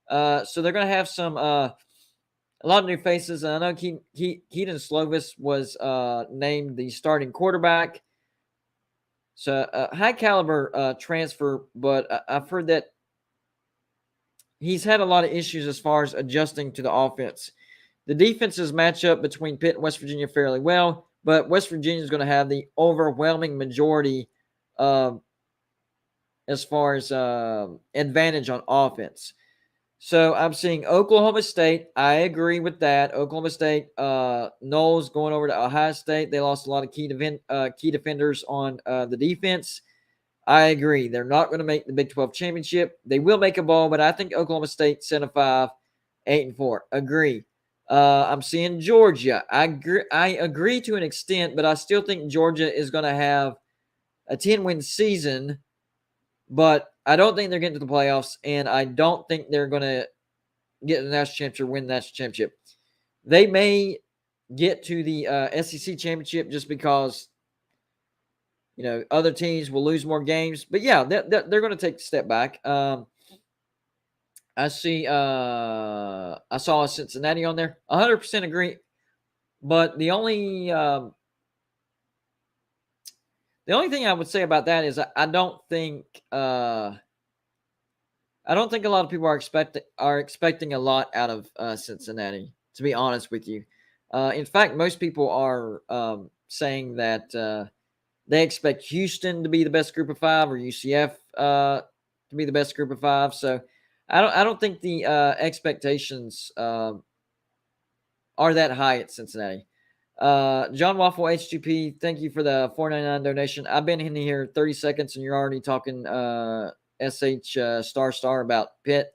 So they're going to have a lot of new faces. I know Keaton Slovis was named the starting quarterback. So high caliber transfer, but I've heard that he's had a lot of issues as far as adjusting to the offense. The defenses match up between Pitt and West Virginia fairly well, but West Virginia is going to have the overwhelming majority as far as advantage on offense. So I'm seeing Oklahoma State. I agree with that. Oklahoma State, Knowles going over to Ohio State. They lost a lot of key defenders on the defense. I agree. They're not going to make the Big 12 championship. They will make a bowl, but I think Oklahoma State 7-5, 8-4. Agree. I'm seeing Georgia. I agree to an extent, but I still think Georgia is going to have a 10-win season, but I don't think they're getting to the playoffs, and I don't think they're going to get the national championship or win the national championship. They may get to the SEC championship just because, other teams will lose more games. But, yeah, they're going to take a step back. I see. I saw Cincinnati on there. 100% agree. But the only thing I would say about that is I don't think a lot of people are expecting a lot out of Cincinnati. To be honest with you, in fact, most people are saying that they expect Houston to be the best group of five, or UCF to be the best group of five. So I don't think the expectations are that high at Cincinnati. John Waffle HGP, thank you for the $4.99 donation. I've been in here 30 seconds and you're already talking SH star about Pitt.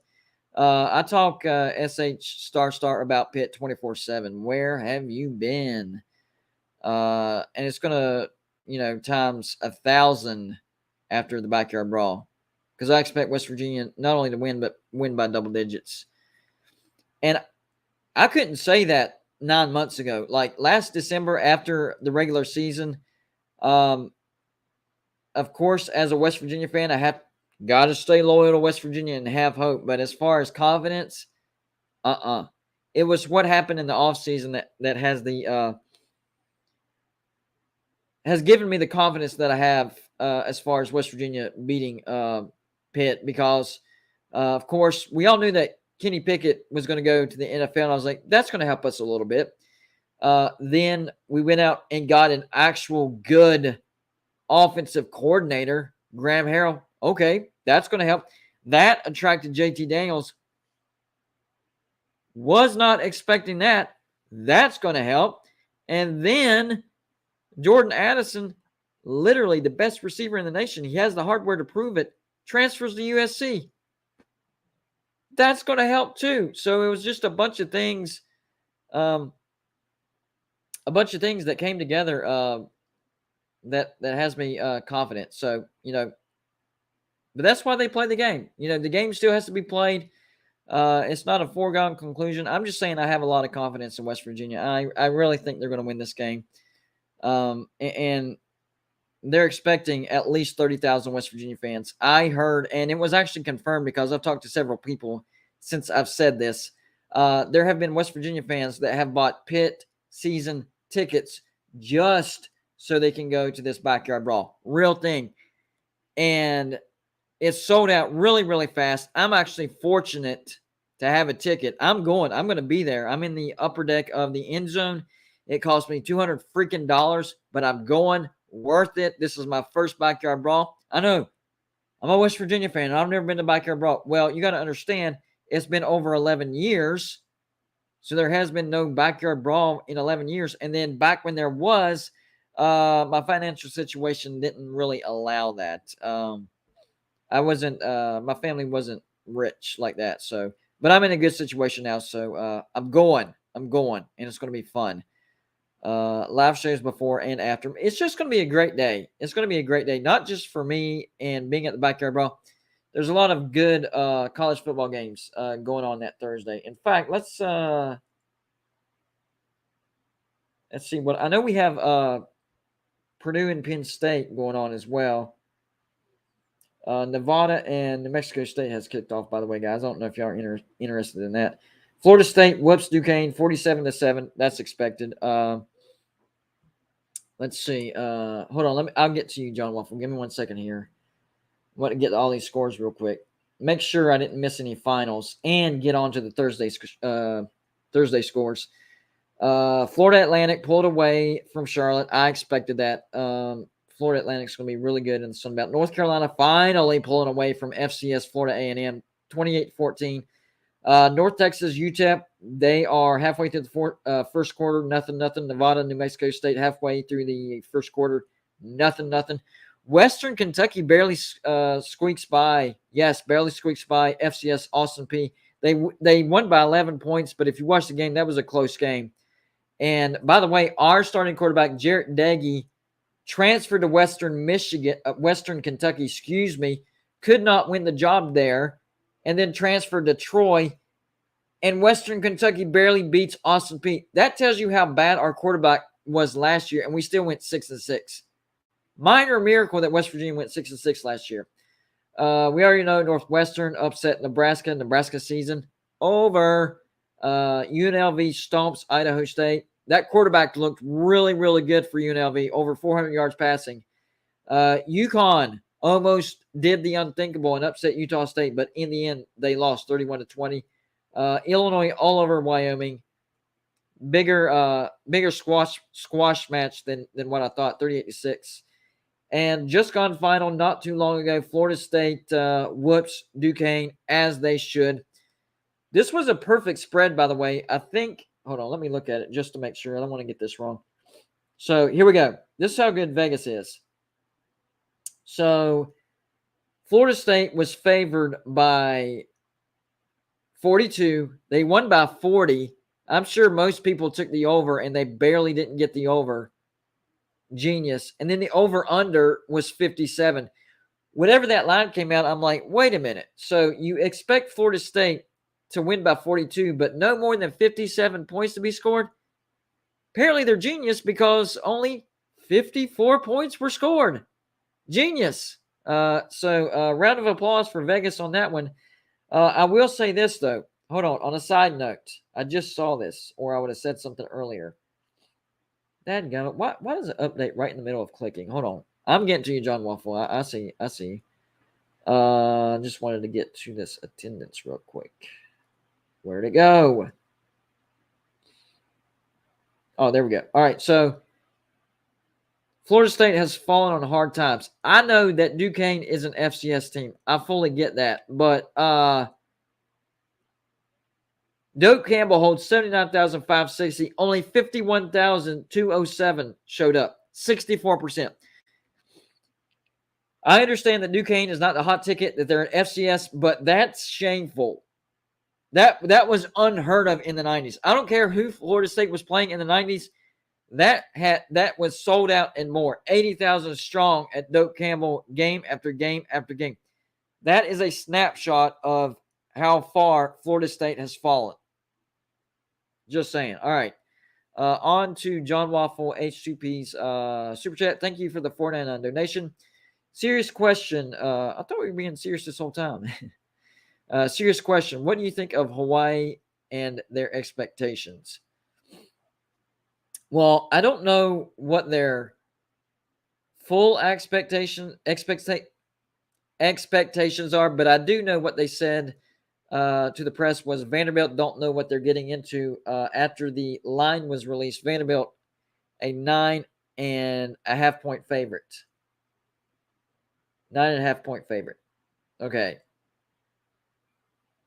I talk SH star about Pitt 24/7. Where have you been? And it's gonna, times 1,000 after the backyard brawl, because I expect West Virginia not only to win but win by double digits. And I couldn't say that 9 months ago. Like last December after the regular season, of course, as a West Virginia fan, I have got to stay loyal to West Virginia and have hope. But as far as confidence, it was what happened in the offseason that has the has given me the confidence that I have as far as West Virginia beating Pitt, because of course we all knew that Kenny Pickett was going to go to the NFL, and I was like, that's going to help us a little bit. Then we went out and got an actual good offensive coordinator, Graham Harrell. Okay, that's going to help. That attracted JT Daniels. Was not expecting that. That's going to help. And then Jordan Addison, literally the best receiver in the nation, he has the hardware to prove it, transfers to USC. That's going to help too. So it was just a bunch of things, that came together that has me confident. So, but that's why they play the game. The game still has to be played. It's not a foregone conclusion. I'm just saying I have a lot of confidence in West Virginia. I really think they're going to win this game. And they're expecting at least 30,000 West Virginia fans. I heard, and it was actually confirmed because I've talked to several people since I've said this. There have been West Virginia fans that have bought Pitt season tickets just so they can go to this backyard brawl. Real thing. And it's sold out really, really fast. I'm actually fortunate to have a ticket. I'm going to be there. I'm in the upper deck of the end zone. It cost me $200 freaking dollars, but I'm going. Worth it. This is my first backyard brawl. I know. I'm a West Virginia fan, and I've never been to backyard brawl. Well, you got to understand, it's been over 11 years, so there has been no backyard brawl in 11 years. And then back when there was, my financial situation didn't really allow that. I wasn't, my family wasn't rich like that. So, but I'm in a good situation now. So, I'm going, and it's going to be fun. Live shows before and after. It's just going to be a great day. It's going to be a great day, not just for me and being at the backyard brawl. There's a lot of good college football games going on that Thursday. In fact, let's see what I know. We have Purdue and Penn State going on as well. Nevada and New Mexico State has kicked off, by the way, guys. I don't know if y'all are interested in that. Florida State whoops Duquesne 47-7. That's expected. Let's see. Hold on. I'll get to you, John Waffle. Give me 1 second here. I want to get all these scores real quick. Make sure I didn't miss any finals and get on to the Thursday scores. Florida Atlantic pulled away from Charlotte. I expected that. Florida Atlantic's going to be really good in the Sun Belt. North Carolina finally pulling away from FCS Florida A&M 28-14. North Texas, UTEP, they are halfway through the first quarter, nothing. Nevada, New Mexico State, halfway through the first quarter, nothing. Western Kentucky barely squeaks by. Yes, barely squeaks by FCS Austin Peay. They won by 11 points, but if you watch the game, that was a close game. And by the way, our starting quarterback, Jarrett Daggy, transferred to Western Kentucky, could not win the job there, and then transferred to Troy, and Western Kentucky barely beats Austin Peay. That tells you how bad our quarterback was last year, and we still went 6-6. Minor miracle that West Virginia went 6-6 last year. We already know Northwestern upset Nebraska. Nebraska season over. UNLV stomps Idaho State. That quarterback looked really, really good for UNLV. Over 400 yards passing. UConn almost did the unthinkable and upset Utah State, but in the end, they lost 31-20. Illinois all over Wyoming. Bigger squash match than what I thought, 38-6. And just gone final not too long ago, Florida State whoops Duquesne as they should. This was a perfect spread, by the way. I think, hold on, let me look at it just to make sure. I don't want to get this wrong. So here we go. This is how good Vegas is. So Florida State was favored by 42. They won by 40. I'm sure most people took the over, and they barely didn't get the over. Genius. And then the over-under was 57. Whenever that line came out, I'm like, wait a minute. So you expect Florida State to win by 42, but no more than 57 points to be scored? Apparently they're genius because only 54 points were scored. Genius. So round of applause for Vegas on that one. I will say this, though. Hold on a side note. I just saw this, or I would have said something earlier. Dadgummit. Why does it update right in the middle of clicking? Hold on. I'm getting to you, John Waffle. I see. Just wanted to get to this attendance real quick. Where'd it go? Oh, there we go. All right, so Florida State has fallen on hard times. I know that Duquesne is an FCS team. I fully get that. But Doak Campbell holds 79,560. Only 51,207 showed up. 64%. I understand that Duquesne is not the hot ticket, that they're an FCS, but that's shameful. That was unheard of in the 90s. I don't care who Florida State was playing in the 90s. That was sold out and more. 80,000 strong at Doak Campbell game after game after game. That is a snapshot of how far Florida State has fallen. Just saying. All right. On to John Waffle, H2P's Super Chat. Thank you for the $4.99 donation. Serious question. I thought we were being serious this whole time. Serious question. What do you think of Hawaii and their expectations? Well, I don't know what their full expectations are, but I do know what they said to the press was Vanderbilt don't know what they're getting into after the line was released. Vanderbilt, a 9.5 point favorite. 9.5 point favorite. Okay.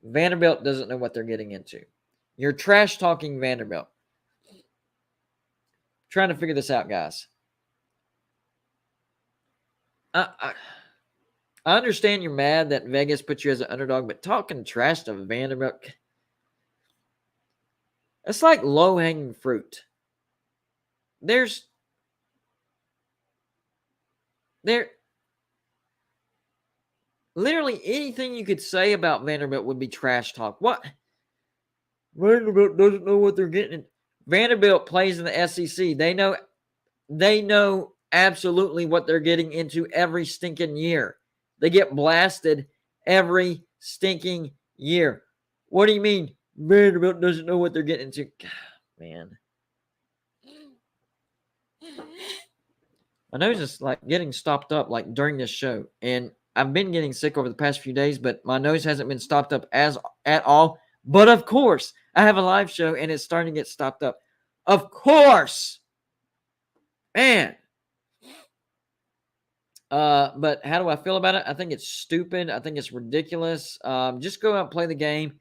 Vanderbilt doesn't know what they're getting into. You're trash talking Vanderbilt. Trying to figure this out, guys. I understand you're mad that Vegas put you as an underdog, but talking trash to Vanderbilt, it's like low-hanging fruit. There's literally anything you could say about Vanderbilt would be trash talk. What? Vanderbilt doesn't know what they're getting. Vanderbilt plays in the SEC. They know absolutely what they're getting into every stinking year. They get blasted every stinking year. What do you mean Vanderbilt doesn't know what they're getting into? God, man. My nose is like getting stopped up like during this show. And I've been getting sick over the past few days, but my nose hasn't been stopped up at all. But of course, I have a live show and it's starting to get stopped up. Of course. Man. But how do I feel about it? I think it's stupid. I think it's ridiculous. Just go out and play the game.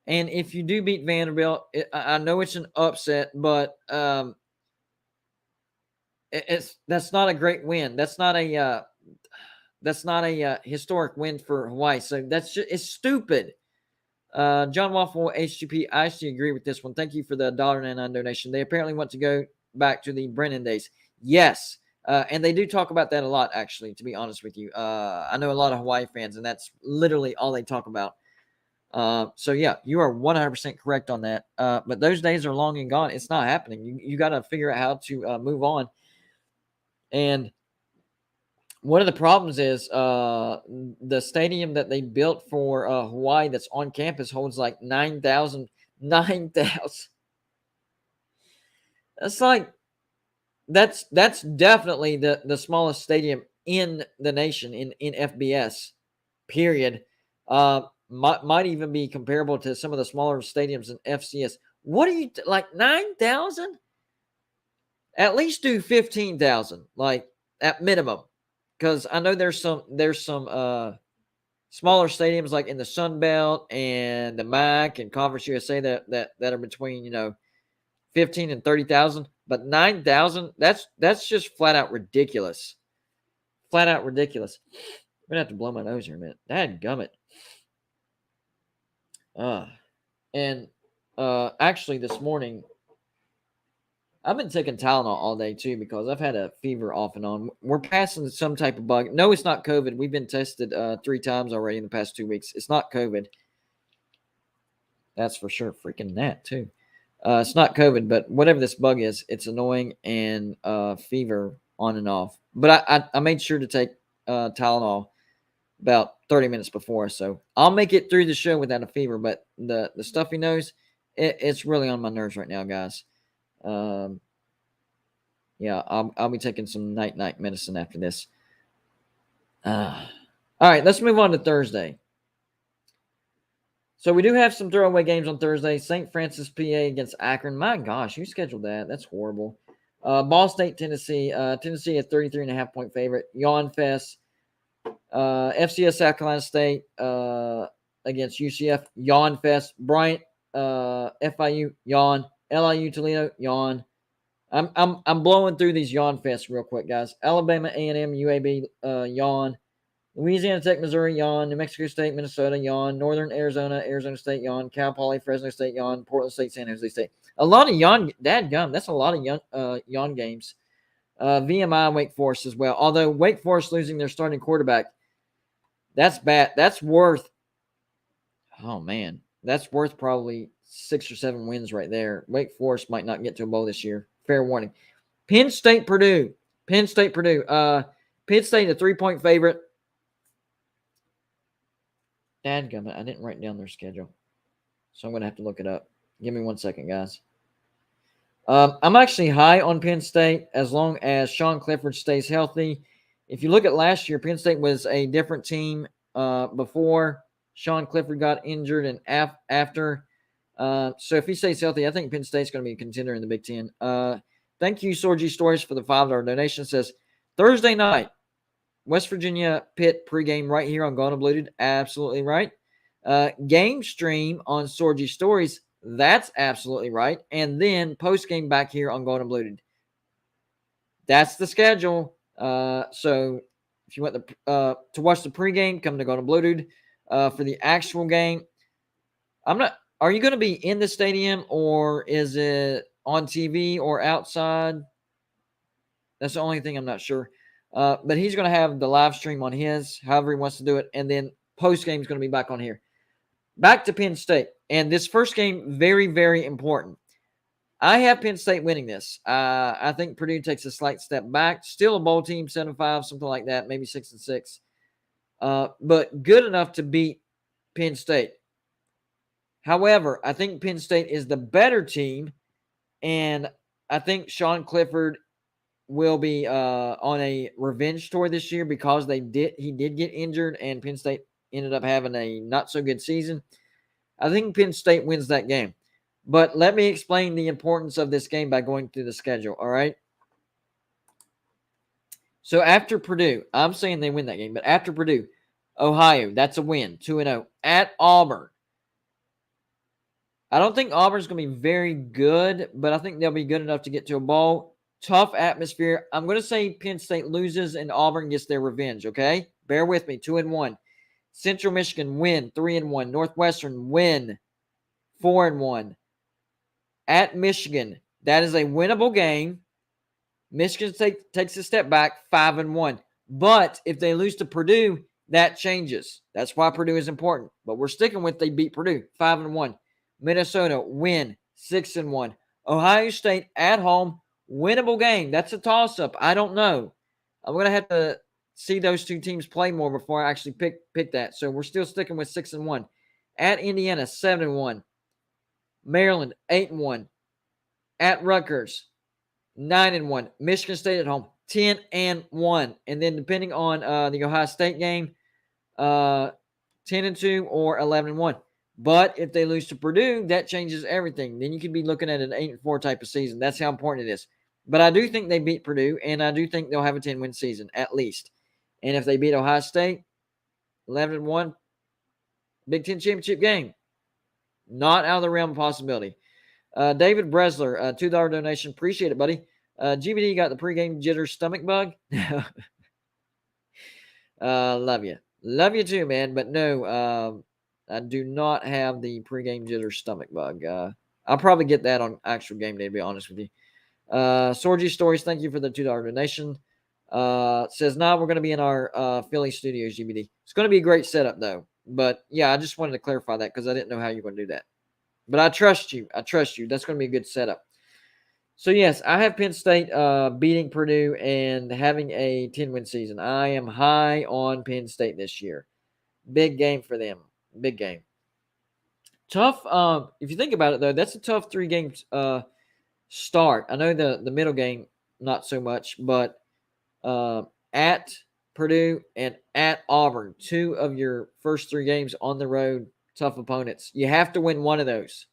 And if you do beat Vanderbilt, I know it's an upset, but that's not a great win. That's not a historic win for Hawaii. So it's stupid. John Waffle, HGP, I actually agree with this one. Thank you for the $1.99 donation. They apparently want to go back to the Brennan days. Yes. And they do talk about that a lot, actually, to be honest with you. I know a lot of Hawaii fans, and that's literally all they talk about. So, yeah, you are 100% correct on that. But those days are long and gone. It's not happening. You got to figure out how to move on. And one of the problems is the stadium that they built for Hawaii that's on campus holds like 9,000. 9,000. That's like that's definitely the smallest stadium in the nation in FBS. Period. Might even be comparable to some of the smaller stadiums in FCS. What do you like 9,000? At least do 15,000, like at minimum, because I know there's some smaller stadiums like in the Sun Belt and the MAC and Conference USA that are between 15 and 30,000, but 9,000, that's just flat out ridiculous. Flat out ridiculous. I'm gonna have to blow my nose here a minute. Dadgummit. And actually this morning I've been taking Tylenol all day too because I've had a fever off and on. We're passing some type of bug. No, it's not COVID. We've been tested 3 times already in the past 2 weeks. It's not COVID. That's for sure. Freaking that too. It's not COVID, but whatever this bug is, it's annoying and fever on and off. But I made sure to take Tylenol about 30 minutes before, so I'll make it through the show without a fever. But the stuffy nose, it's really on my nerves right now, guys. Yeah, I'll be taking some night medicine after this. All right, let's move on to Thursday. So we do have some throwaway games on Thursday. St. Francis, PA against Akron. My gosh, who scheduled that? That's horrible. Ball State, Tennessee. Tennessee a 33.5 point favorite. Yawn Fest. FCS South Carolina State against UCF. Yawn Fest. Bryant, FIU. Yawn. LIU Toledo. Yawn. I'm blowing through these yawn fests real quick, guys. Alabama, A&M, UAB, yawn. Louisiana Tech, Missouri, yawn. New Mexico State, Minnesota, yawn. Northern Arizona, Arizona State, yawn. Cal Poly, Fresno State, yawn. Portland State, San Jose State. A lot of yawn. Dadgum, that's a lot of yawn games. VMI, Wake Forest as well. Although Wake Forest losing their starting quarterback, that's bad. That's worth. Oh man, that's worth probably 6 or 7 wins right there. Wake Forest might not get to a bowl this year. Fair warning. Penn State, Purdue. Penn State, Purdue. Penn State, a 3-point favorite. Dadgummit, I didn't write down their schedule, so I'm going to have to look it up. Give me 1 second, guys. I'm actually high on Penn State as long as Sean Clifford stays healthy. If you look at last year, Penn State was a different team before Sean Clifford got injured and after. So if he stays healthy, I think Penn State's going to be a contender in the Big Ten. Thank you, Sorgy Stories, for the $5 donation. It says Thursday night, West Virginia Pitt pregame right here on Gone Bluted. Absolutely right. Game stream on Sorgy Stories. That's absolutely right. And then postgame back here on Gone Bluted. That's the schedule. So if you want to watch the pregame, come to Gone Bluted. For the actual game, are you going to be in the stadium or is it on TV or outside? That's the only thing I'm not sure. But he's going to have the live stream on his, however he wants to do it. And then post game is going to be back on here. Back to Penn State. And this first game, very, very important. I have Penn State winning this. I think Purdue takes a slight step back. Still a bowl team, 7-5, something like that, maybe 6-6. But good enough to beat Penn State. However, I think Penn State is the better team, and I think Sean Clifford will be on a revenge tour this year because he did get injured, and Penn State ended up having a not-so-good season. I think Penn State wins that game. But let me explain the importance of this game by going through the schedule, all right? So after Purdue, I'm saying they win that game, but after Purdue, Ohio, that's a win, 2-0. At Auburn. I don't think Auburn's going to be very good, but I think they'll be good enough to get to a bowl. Tough atmosphere. I'm going to say Penn State loses and Auburn gets their revenge, okay? Bear with me, 2-1. Central Michigan win, 3-1. Northwestern win, 4-1. At Michigan, that is a winnable game. Michigan takes a step back, 5-1. But if they lose to Purdue, that changes. That's why Purdue is important. But we're sticking with they beat Purdue, 5-1. Minnesota win, 6-1. Ohio State at home, winnable game. That's a toss-up. I don't know. I'm going to have to see those two teams play more before I actually pick that. So we're still sticking with 6-1. At Indiana, 7-1. Maryland, 8-1. At Rutgers, 9-1. Michigan State at home, 10-1. And then depending on the Ohio State game, 10-2 or 11-1. But if they lose to Purdue, that changes everything. Then you could be looking at an 8-4 type of season. That's how important it is. But I do think they beat Purdue, and I do think they'll have a 10-win season at least. And if they beat Ohio State, 11-1, Big Ten championship game. Not out of the realm of possibility. David Bresler, $2 donation. Appreciate it, buddy. GBD got the pregame jitter stomach bug. Love you. Love you too, man. But no, I do not have the pregame jitter stomach bug. I'll probably get that on actual game day, to be honest with you. Sorgy Stories, thank you for the $2 donation. Says, we're going to be in our Philly studios, GBD. It's going to be a great setup, though. But, yeah, I just wanted to clarify that because I didn't know how you were going to do that. But I trust you. That's going to be a good setup. So, yes, I have Penn State beating Purdue and having a 10-win season. I am high on Penn State this year. Big game for them. Big game. Tough. If you think about it, though, that's a tough 3 games start. I know the middle game, not so much, but at Purdue and at Auburn, 2 of your first 3 games on the road, tough opponents. You have to win one of those.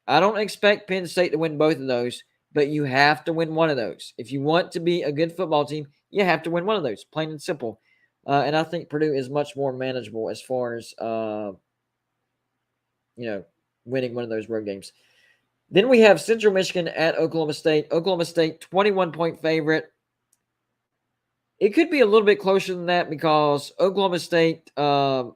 I don't expect Penn State to win both of those, but you have to win one of those. If you want to be a good football team, you have to win one of those, plain and simple. And I think Purdue is much more manageable as far as, winning one of those road games. Then we have Central Michigan at Oklahoma State. Oklahoma State, 21-point favorite. It could be a little bit closer than that because Oklahoma State, for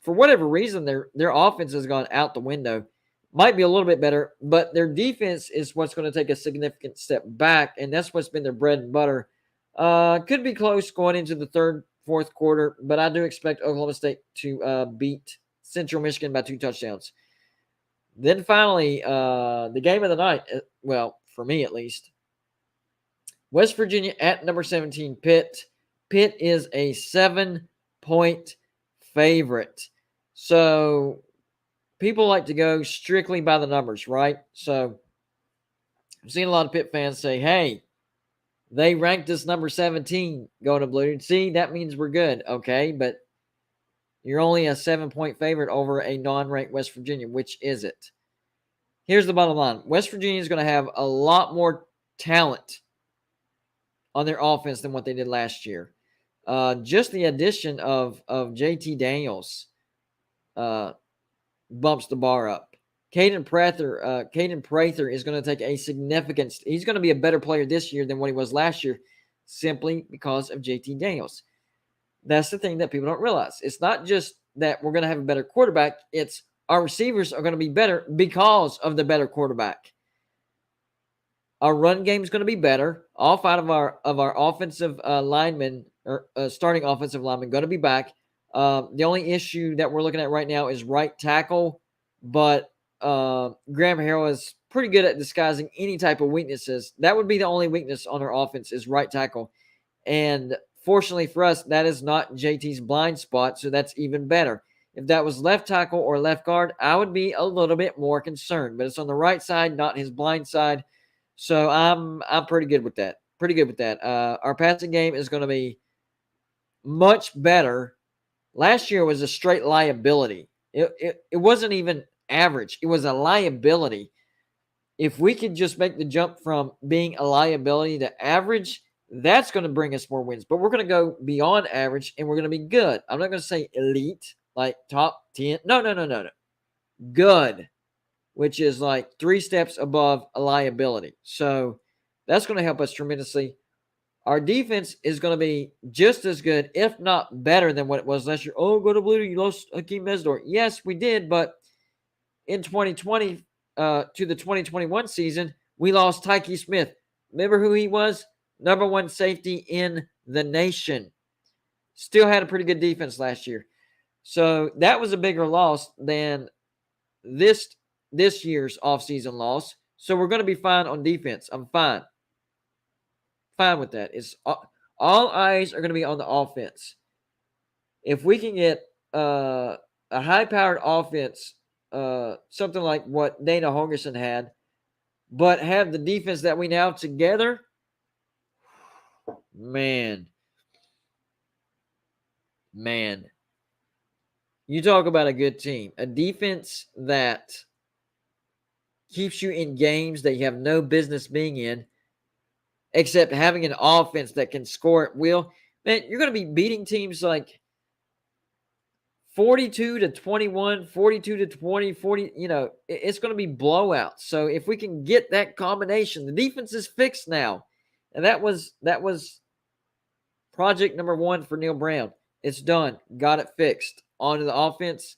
whatever reason, their offense has gone out the window. Might be a little bit better, but their defense is what's going to take a significant step back, and that's what's been their bread and butter. Could be close going into the third, fourth quarter, but I do expect Oklahoma State to beat Central Michigan by 2 touchdowns. Then finally, the game of the night, well, for me at least, West Virginia at number 17, Pitt. Pitt is a 7-point favorite. So people like to go strictly by the numbers, right? So I've seen a lot of Pitt fans say, hey, they ranked us number 17 going to Blue. See, that means we're good. Okay, but you're only a 7-point favorite over a non-ranked West Virginia. Which is it? Here's the bottom line. West Virginia is going to have a lot more talent on their offense than what they did last year. Just the addition of JT Daniels bumps the bar up. Caden Prather is going to take a significant – he's going to be a better player this year than what he was last year simply because of JT Daniels. That's the thing that people don't realize. It's not just that we're going to have a better quarterback. It's our receivers are going to be better because of the better quarterback. Our run game is going to be better. All 5 of our offensive linemen or starting offensive linemen going to be back. The only issue that we're looking at right now is right tackle, but Graham Harrell is pretty good at disguising any type of weaknesses. That would be the only weakness on our offense is right tackle. And fortunately for us, that is not JT's blind spot, so that's even better. If that was left tackle or left guard, I would be a little bit more concerned. But it's on the right side, not his blind side. So I'm pretty good with that. Our passing game is going to be much better. Last year was a straight liability. It wasn't even average. It was a liability. If we could just make the jump from being a liability to average, that's going to bring us more wins. But we're going to go beyond average, and we're going to be good. I'm not going to say elite, like top 10. No. Good, which is like 3 steps above a liability. So that's going to help us tremendously. Our defense is going to be just as good, if not better than what it was last year. Oh, go to Blue, you lost Hakeem Mesdor. Yes, we did, but in 2020 to the 2021 season, we lost Tyke Smith. Remember who he was? Number 1 safety in the nation. Still had a pretty good defense last year. So that was a bigger loss than this year's offseason loss. So we're going to be fine on defense. I'm fine with that. It's All eyes are going to be on the offense. If we can get a high-powered offense, something like what Dana Holgerson had, but have the defense that we now have together, man. You talk about a good team. A defense that keeps you in games that you have no business being in, except having an offense that can score at will. Man, you're going to be beating teams like 42-21, 42-20, 40, it's going to be blowouts. So if we can get that combination, the defense is fixed now. And that was project number 1 for Neil Brown. It's done. Got it fixed. On to the offense.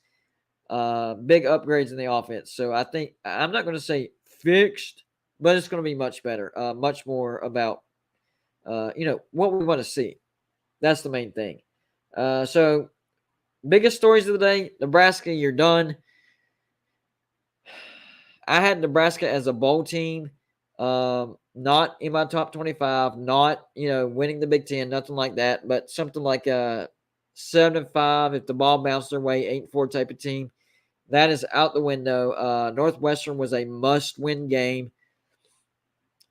Big upgrades in the offense. So I think I'm not going to say fixed, but it's going to be much better. Much more about what we want to see. That's the main thing. So biggest stories of the day: Nebraska, you're done. I had Nebraska as a bowl team, not in my top 25, not winning the Big Ten, nothing like that, but something like 7-5 if the ball bounced their way, 8-4 type of team. That is out the window. Northwestern was a must-win game,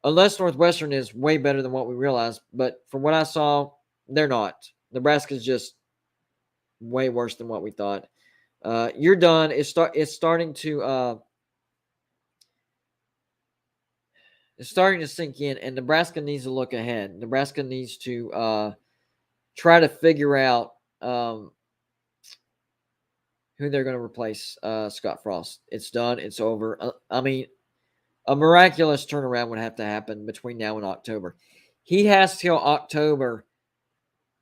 unless Northwestern is way better than what we realized. But from what I saw, they're not. Nebraska's just way worse than what we thought. You're done. It's starting to sink in, and Nebraska needs to look ahead. Nebraska needs to try to figure out who they're going to replace Scott Frost. It's done. It's over. I mean, a miraculous turnaround would have to happen between now and October. He has till October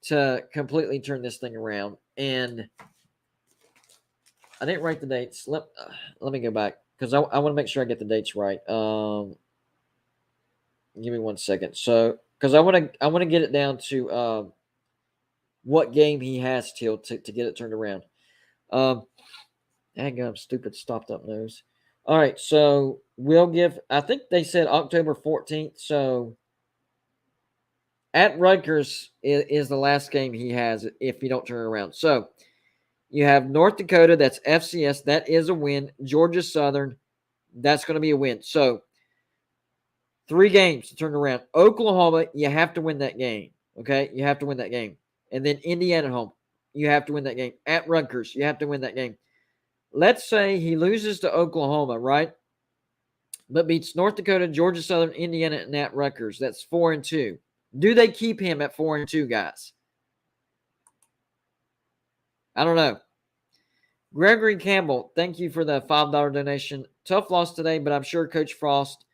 to completely turn this thing around. And I didn't write the dates. Let me go back because I want to make sure I get the dates right. Give me 1 second. So, because I want to get it down to what game he has till to get it turned around. Hang on, stupid stopped up nose. All right, so we'll give. I think they said October 14th. So at Rutgers is the last game he has if you don't turn it around. So you have North Dakota. That's FCS. That is a win. Georgia Southern. That's going to be a win. So 3 games to turn around. Oklahoma, you have to win that game. Okay? You have to win that game. And then Indiana at home. You have to win that game. At Rutgers, you have to win that game. Let's say he loses to Oklahoma, right? But beats North Dakota, Georgia Southern, Indiana, and at Rutgers. That's 4-2. Do they keep him at 4-2, guys? I don't know. Gregory Campbell, thank you for the $5 donation. Tough loss today, but I'm sure Coach Frost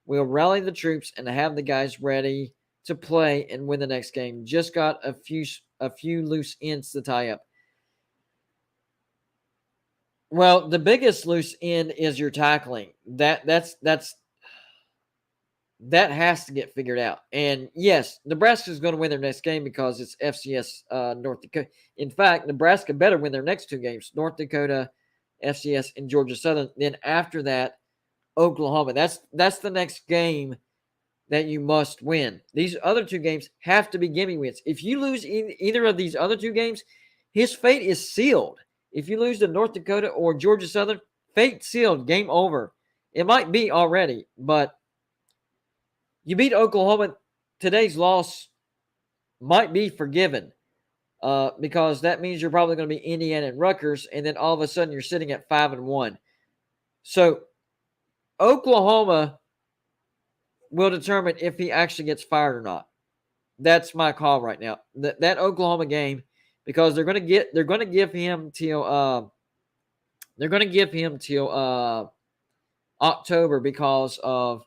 will rally the troops and have the guys ready to play and win the next game. Just got a few loose ends to tie up. Well, the biggest loose end is your tackling. That has to get figured out. And yes, Nebraska is going to win their next game because it's FCS North Dakota. In fact, Nebraska better win their next 2 games: North Dakota, FCS, and Georgia Southern. Then after that, Oklahoma. That's the next game that you must win. These other 2 games have to be gimme wins. If you lose either of these other 2 games, his fate is sealed. If you lose to North Dakota or Georgia Southern, fate sealed, game over. It might be already, but you beat Oklahoma, today's loss might be forgiven because that means you're probably going to be Indiana and Rutgers, and then all of a sudden you're sitting at 5-1. So Oklahoma will determine if he actually gets fired or not. That's my call right now. That Oklahoma game, because they're going to give him till October because of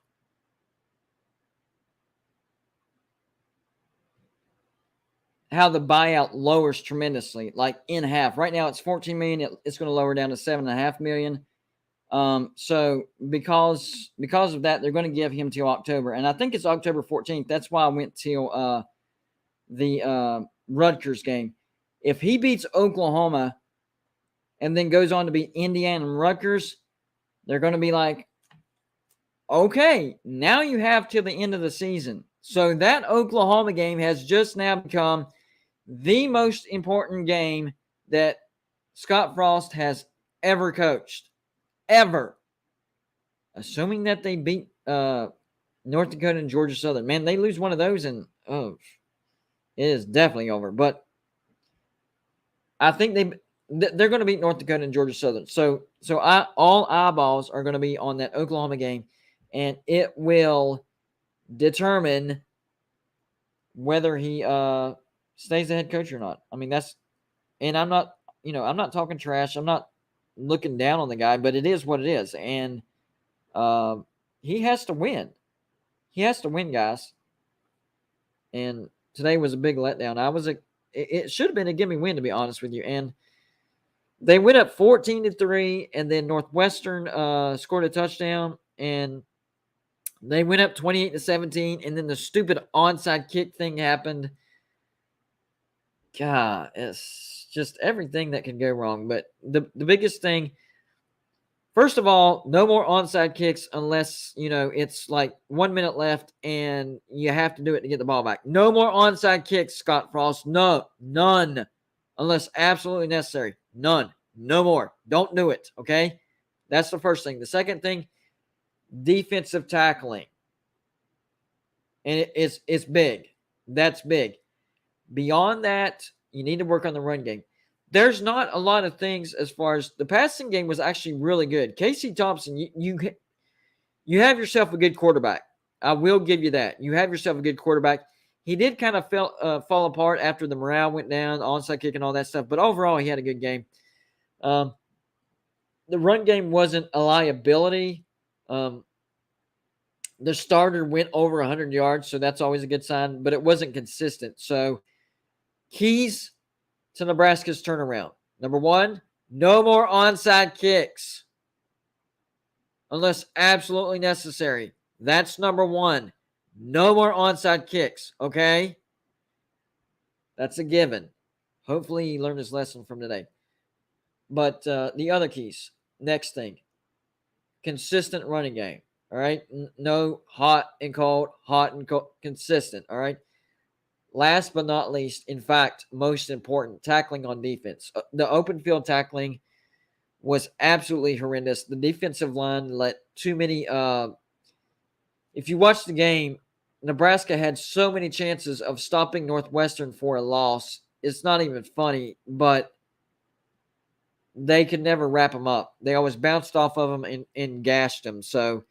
how the buyout lowers tremendously, like in half. Right now it's $14 million. It's going to lower down to $7.5 million. So because of that, they're going to give him till October, and I think it's October 14th. That's why I went till the Rutgers game. If he beats Oklahoma and then goes on to beat Indiana and Rutgers, they're going to be like, okay, now you have till the end of the season. So that Oklahoma game has just now become the most important game that Scott Frost has ever coached. Ever. Assuming that they beat North Dakota and Georgia Southern. Man, they lose one of those and, it is definitely over. But I think they're going to beat North Dakota and Georgia Southern. So all eyeballs are going to be on that Oklahoma game, and it will determine whether he stays the head coach or not. I mean, and I'm not, I'm not talking trash. I'm not looking down on the guy, but it is what it is. And he has to win. He has to win, guys. And today was a big letdown. It should have been a gimme win, to be honest with you. And they went up 14-3, and then Northwestern scored a touchdown, and they went up 28-17, and then the stupid onside kick thing happened. God, it's just everything that can go wrong. But the biggest thing, first of all, no more onside kicks unless, it's like 1 minute left and you have to do it to get the ball back. No more onside kicks, Scott Frost. No, none, unless absolutely necessary. None. No more. Don't do it, okay? That's the first thing. The second thing, defensive tackling. And it's big. That's big. Beyond that, you need to work on the run game. There's not a lot of things as far as the passing game was actually really good. Casey Thompson, you have yourself a good quarterback. I will give you that. You have yourself a good quarterback. He did kind of fall apart after the morale went down, onside kick and all that stuff. But overall, he had a good game. The run game wasn't a liability. The starter went over 100 yards, so that's always a good sign. But it wasn't consistent. So keys to Nebraska's turnaround. Number one, no more onside kicks unless absolutely necessary. That's number one. No more onside kicks, okay? That's a given. Hopefully he learned his lesson from today. But the other keys, next thing, consistent running game, all right? No hot and cold, consistent, all right? Last but not least, in fact, most important, tackling on defense. The open field tackling was absolutely horrendous. The defensive line let too many if you watch the game, Nebraska had so many chances of stopping Northwestern for a loss. It's not even funny, but they could never wrap them up. They always bounced off of them and gashed them. So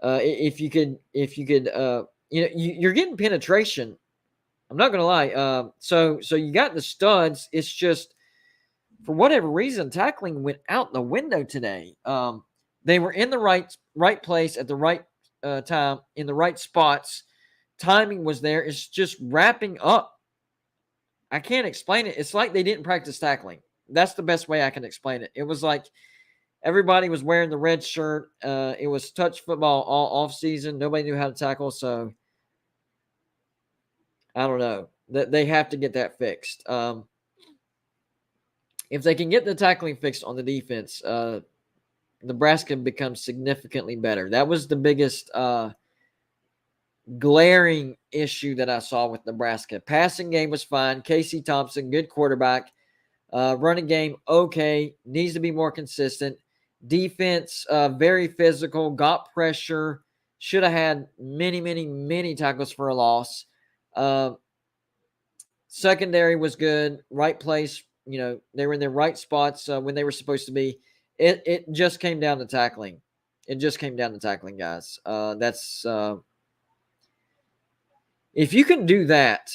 if you could, you're getting penetration. I'm not going to lie. So you got the studs. It's just, for whatever reason, tackling went out the window today. They were in the right place at the right time, in the right spots. Timing was there. It's just wrapping up. I can't explain it. It's like they didn't practice tackling. That's the best way I can explain it. It was like everybody was wearing the red shirt. It was touch football all off season. Nobody knew how to tackle. So I don't know. They have to get that fixed. If they can get the tackling fixed on the defense, Nebraska becomes significantly better. That was the biggest glaring issue that I saw with Nebraska. Passing game was fine. Casey Thompson, good quarterback. Running game, okay. Needs to be more consistent. Defense, very physical. Got pressure. Should have had many, many, many tackles for a loss. Secondary was good. Right place. They were in their right spots when they were supposed to be. It just came down to tackling. It just came down to tackling, guys. That's if you can do that.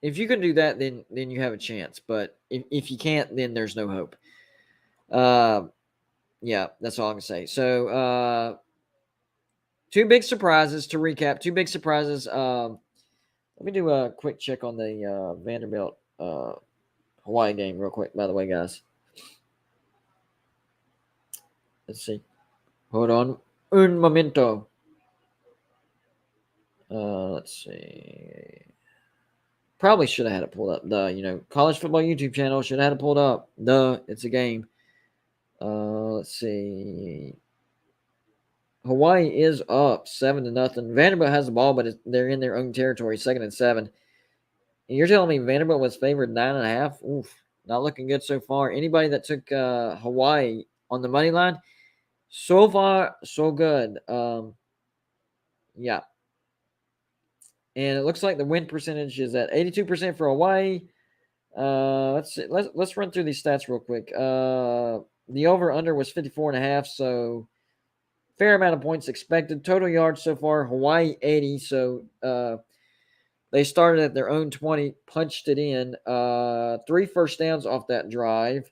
If you can do that, then you have a chance. But if you can't, then there's no hope. Yeah, that's all I can say. So, two big surprises to recap. Two big surprises. Let me do a quick check on the Vanderbilt Hawaii game real quick, by the way, guys. Let's see. Hold on. Un momento. Let's see. Probably should have had it pulled up. College football YouTube channel should have had it pulled up. It's a game. Let's see. Hawaii is up 7-0. Vanderbilt has the ball, but they're in their own territory, 2nd and 7. And you're telling me Vanderbilt was favored 9.5? Oof, not looking good so far. Anybody that took Hawaii on the money line, so far so good. Yeah, and it looks like the win percentage is at 82% for Hawaii. Let's see, let's run through these stats real quick. The over under was 54.5, so fair amount of points expected. Total yards so far, Hawaii 80. So they started at their own 20, punched it in. 3 first downs off that drive.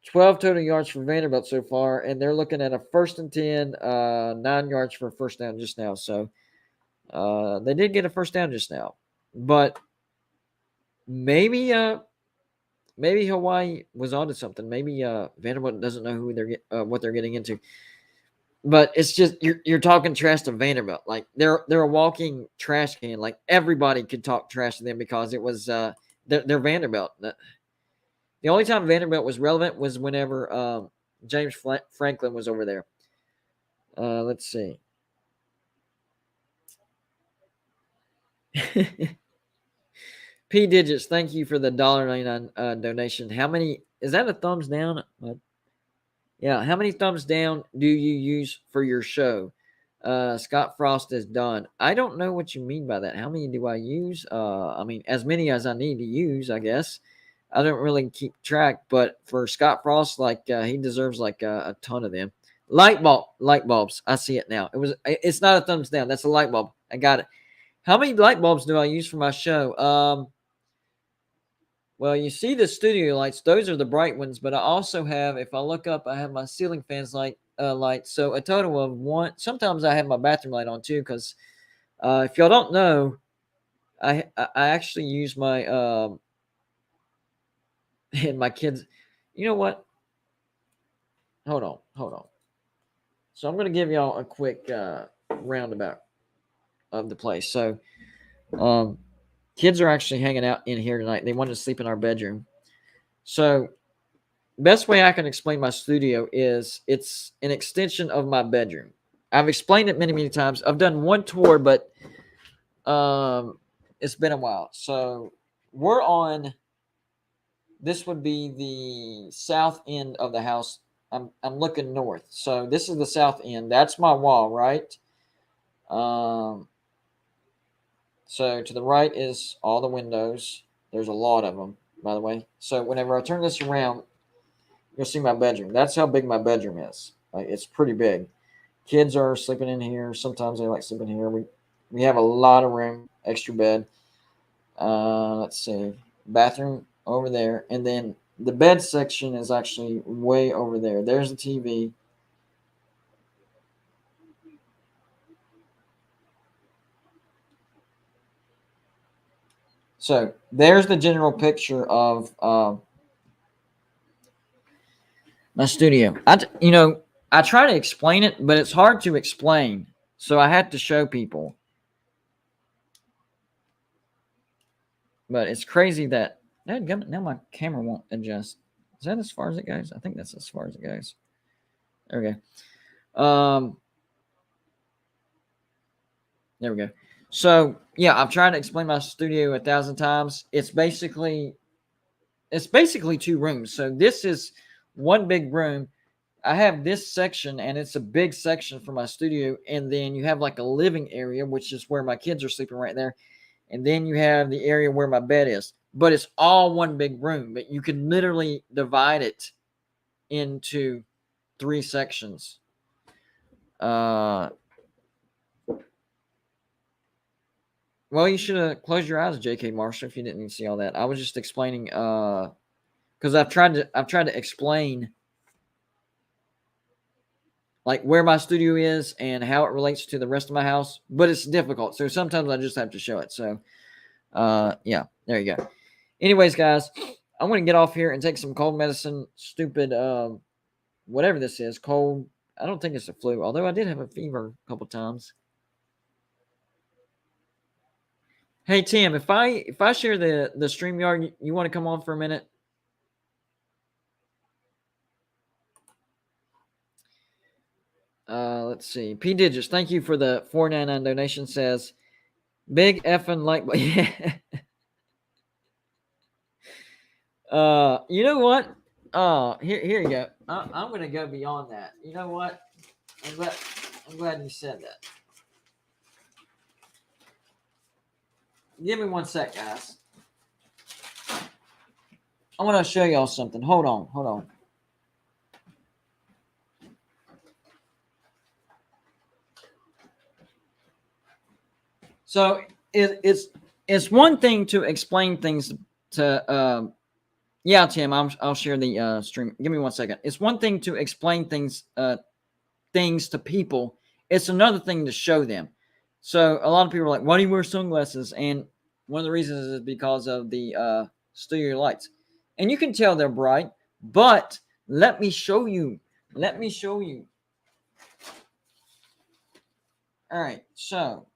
12 total yards for Vanderbilt so far, and they're looking at a 1st and 10, 9 yards for a first down just now. So they did get a first down just now, but maybe Hawaii was onto something. Maybe Vanderbilt doesn't know who what they're getting into. But it's just you're talking trash to Vanderbilt. Like they're a walking trash can. Like everybody could talk trash to them because it was they're Vanderbilt. The only time Vanderbilt was relevant was whenever James Franklin was over there. Let's see. P Digits, thank you for the $1.99 donation. How many is that a thumbs down? Yeah, how many thumbs down do you use for your show? Scott Frost is done. I don't know what you mean by that. How many do I use? I mean, as many as I need to use, I guess. I don't really keep track, but for Scott Frost, like he deserves like a ton of them. Light bulbs. I see it now. It's not a thumbs down. That's a light bulb. I got it. How many light bulbs do I use for my show? Well, you see the studio lights; those are the bright ones. But I also have, if I look up, I have my ceiling fans light. So a total of one. Sometimes I have my bathroom light on too, because if y'all don't know, I actually use my and my kids. You know what? Hold on. So I'm gonna give y'all a quick roundabout of the place. So, kids are actually hanging out in here tonight. They wanted to sleep in our bedroom. So, best way I can explain my studio is it's an extension of my bedroom. I've explained it many times. I've done one tour, but it's been a while. So, we're on. This would be the south end of the house. I'm looking north. So this is the south end. That's my wall, right? So to the right is all the windows. There's a lot of them, by the way. So whenever I turn this around, you'll see my bedroom. That's how big my bedroom is. Like, it's pretty big. Kids are sleeping in here. Sometimes they like sleeping here. We have a lot of room, extra bed. Let's see, bathroom over there, and then the bed section is actually way over there. There's the TV. So there's the general picture of my studio. I try to explain it, but it's hard to explain. So I had to show people. But it's crazy that now my camera won't adjust. Is that as far as it goes? I think that's as far as it goes. There we go. There we go. So yeah, I've tried to explain my studio 1,000 times. It's basically 2 rooms. So this is one big room. I have this section, and it's a big section for my studio. And then you have like a living area, which is where my kids are sleeping right there. And then you have the area where my bed is. But it's all one big room. But you can literally divide it into 3 sections. Well, you should have closed your eyes, J.K. Marshall, if you didn't see all that. I was just explaining because I've tried to explain like where my studio is and how it relates to the rest of my house, but it's difficult. So sometimes I just have to show it. So yeah, there you go. Anyways, guys, I'm going to get off here and take some cold medicine. Stupid whatever this is, cold. I don't think it's a flu, although I did have a fever a couple times. Hey Tim, if I share the StreamYard, you want to come on for a minute? Let's see. P Digits, thank you for the $4.99 donation. Says, big effing like. You know what? Here you go. I'm gonna go beyond that. You know what? I'm glad you said that. Give me 1 sec, guys. I want to show y'all something. Hold on. So it's one thing to explain things to. Yeah, Tim, I'll share the stream. Give me 1 second. It's one thing to explain things to people. It's another thing to show them. So a lot of people are like, "Why do you wear sunglasses?" And one of the reasons is because of the studio lights, and you can tell they're bright. But let me show you. All right, so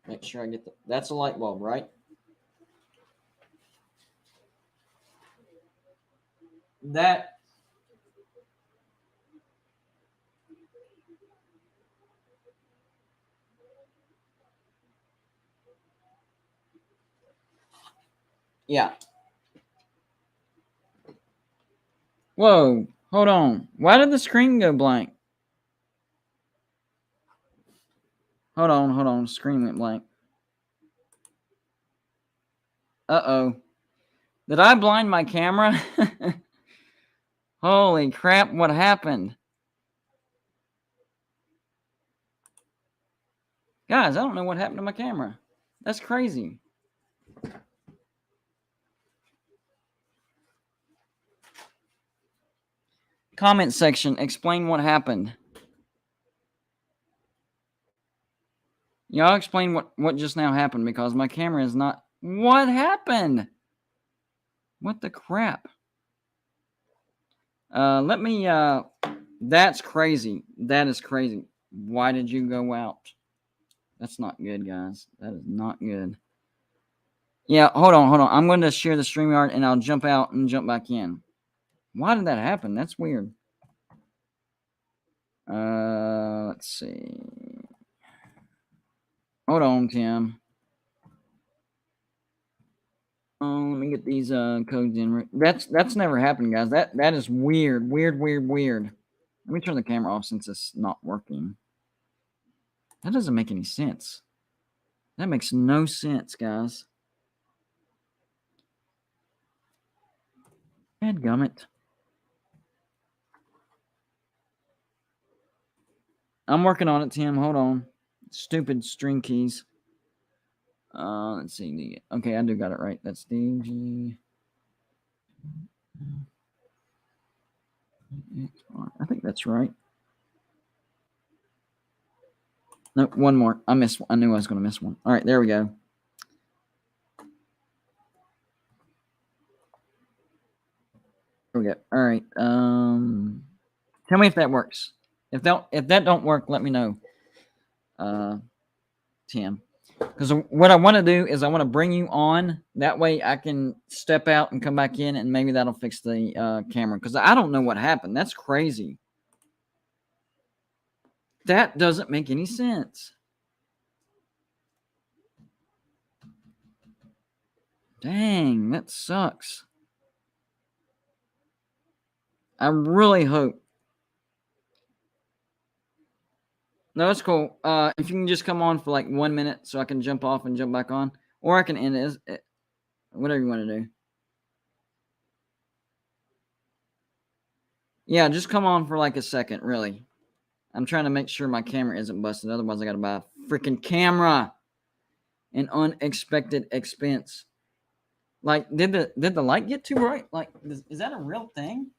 make sure I get that's a light bulb, right? That yeah. Whoa, hold on. Why did the screen go blank? Hold on. Screen went blank. Uh-oh. Did I blind my camera? Holy crap, what happened? Guys, I don't know what happened to my camera. That's crazy. Comment section, explain what happened. Y'all explain what just now happened because my camera is not... What happened? What the crap? Let me... That's crazy. That is crazy. Why did you go out? That's not good, guys. That is not good. Yeah, hold on. I'm going to share the StreamYard and I'll jump out and jump back in. Why did that happen? That's weird. Let's see. Hold on, Tim. Oh, let me get these codes in. That's never happened, guys. That is weird. Weird. Let me turn the camera off since it's not working. That doesn't make any sense. That makes no sense, guys. Dadgummit. I'm working on it, Tim. Hold on. Stupid string keys. Let's see. Okay, I do got it right. That's DG. I think that's right. No, one more. I missed one. I knew I was going to miss one. All right, there we go. There we go. All right. Tell me if that works. If that don't work, let me know. Tim. Because what I want to do is I want to bring you on. That way I can step out and come back in, and maybe that'll fix the camera. Because I don't know what happened. That's crazy. That doesn't make any sense. Dang, that sucks. I really hope. No, it's cool. If you can just come on for like 1 minute so I can jump off and jump back on. Or I can end it. Whatever you want to do. Yeah, just come on for like a second, really. I'm trying to make sure my camera isn't busted. Otherwise, I got to buy a freaking camera. An unexpected expense. Like, did the light get too bright? Like, is that a real thing?